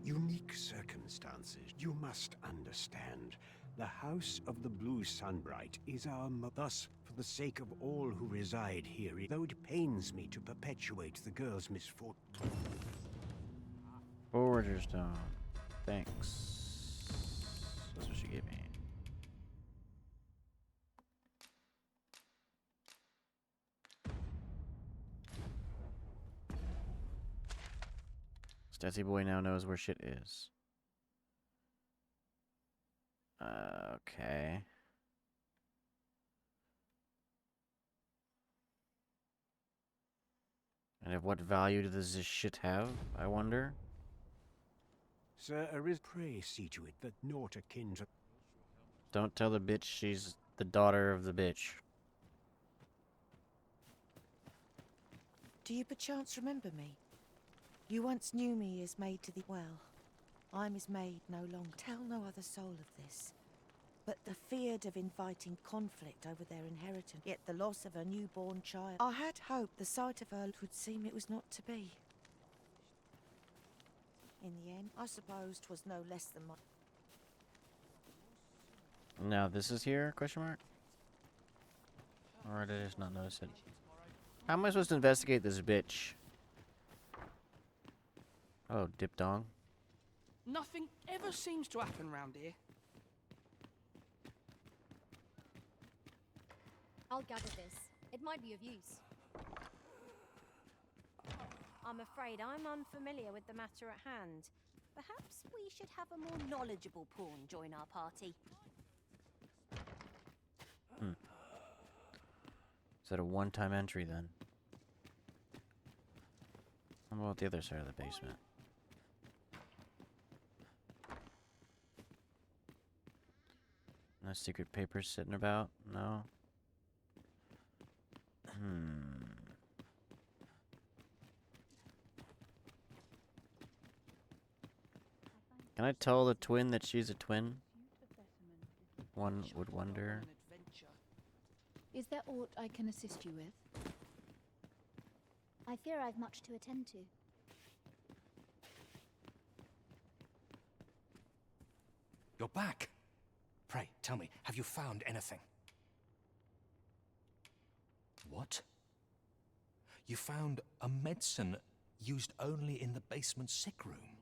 unique circumstances. You must understand. The House of the Blue Sunbright is our... Thus, for the sake of all who reside here, though it pains me to perpetuate the girl's misfortune... Forager stone. Thanks. That's what she gave me. Stetsy boy now knows where shit is. Okay. And of what value does this shit have, I wonder? Sir Arisen, pray see to it that naught akin to... Don't tell the bitch she's the daughter of the bitch. Do you perchance remember me? You once knew me as maid to the well. I'm his maid no longer. Tell no other soul of this. But the feared of inviting conflict over their inheritance, yet the loss of a newborn child. I had hoped the sight of her would seem it was not to be. In the end, I suppose 'twas no less than my... Now this is here, question mark? Or did I just not notice it? How am I supposed to investigate this bitch? Oh, dip dong. Nothing ever seems to happen round here. I'll gather this. It might be of use. I'm afraid I'm unfamiliar with the matter at hand. Perhaps we should have a more knowledgeable pawn join our party. Is that a one-time entry then? How about the other side of the basement? No secret papers sitting about? No? Can I tell the twin that she's a twin? One would wonder. Is there aught I can assist you with? I fear I've much to attend to. You're back. Pray, tell me, have you found anything? What? You found a medicine used only in the basement sick room?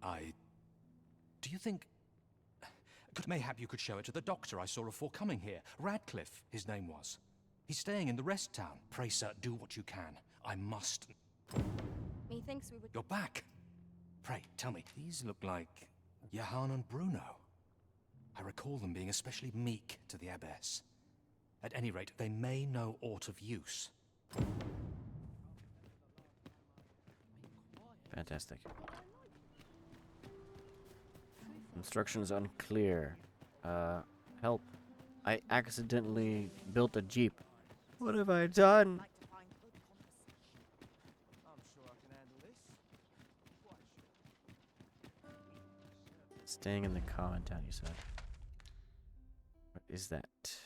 Do you think... Mayhap you could show it to the doctor I saw before coming here. Radcliffe, his name was. He's staying in the rest town. Pray, sir, do what you can. I must... Methinks we would... You're back. Pray, tell me, these look like Johann and Bruno. I recall them being especially meek to the abbess. At any rate, they may know aught of use. Fantastic. Instructions unclear. Help. I accidentally built a jeep. What have I done? I'm sure I can handle this. Quite sure. Staying in the common town, you said. What is that?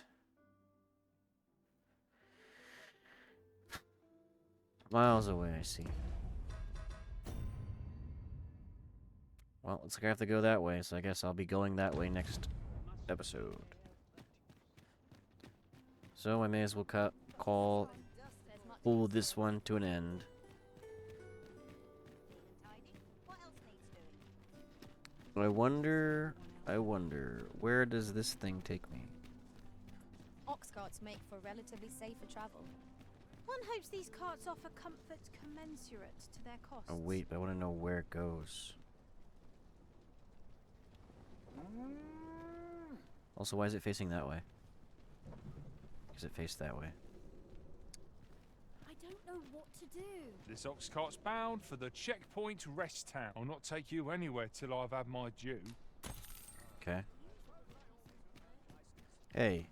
Miles away, I see. Well, looks like I have to go that way, so I guess I'll be going that way next episode. So I may as well pull this one to an end. I wonder, where does this thing take me? Ox carts make for relatively safer travel. One hopes these carts offer comfort commensurate to their costs. Oh wait, but I want to know where it goes. Also, why is it facing that way? Because it faced that way. I don't know what to do. This ox cart's bound for the checkpoint rest town. I'll not take you anywhere till I've had my due. Okay. Hey.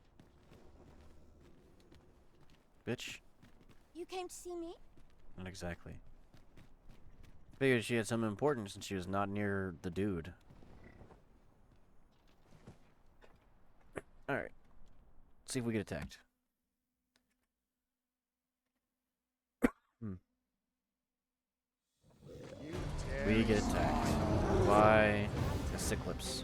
Bitch. You came to see me? Not exactly. Figured she had some importance and she was not near the dude. Alright. Let's see if we get attacked. We get attacked by a Cyclops.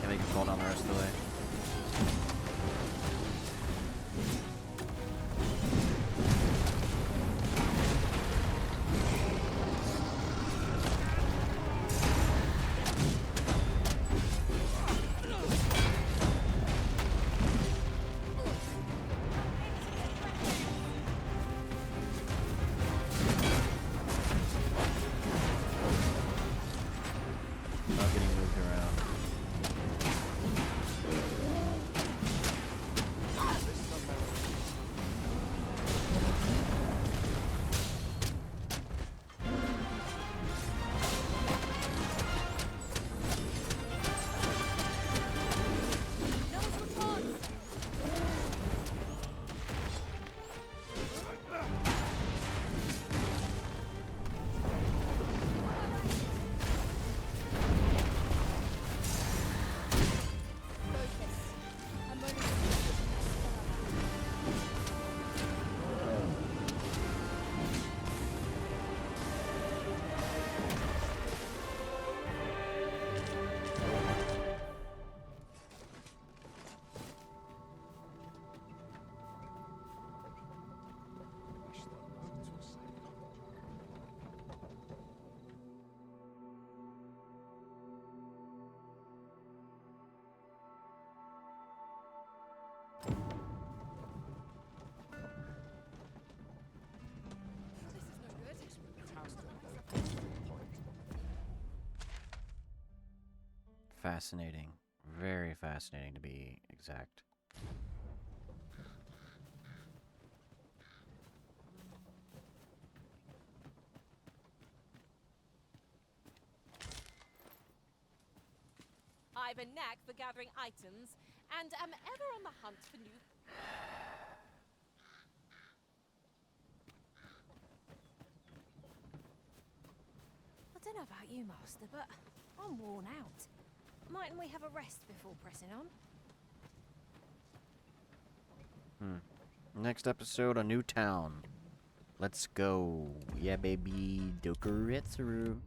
Can't make him fall down the rest of the way. Not getting moved around. Fascinating. Very fascinating to be exact. I've a knack for gathering items, and am ever on the hunt for new... I don't know about you, Master, but I'm worn out. Mightn't we have a rest before pressing on? Next episode, a new town. Let's go. Yeah, baby. Dokuretsu.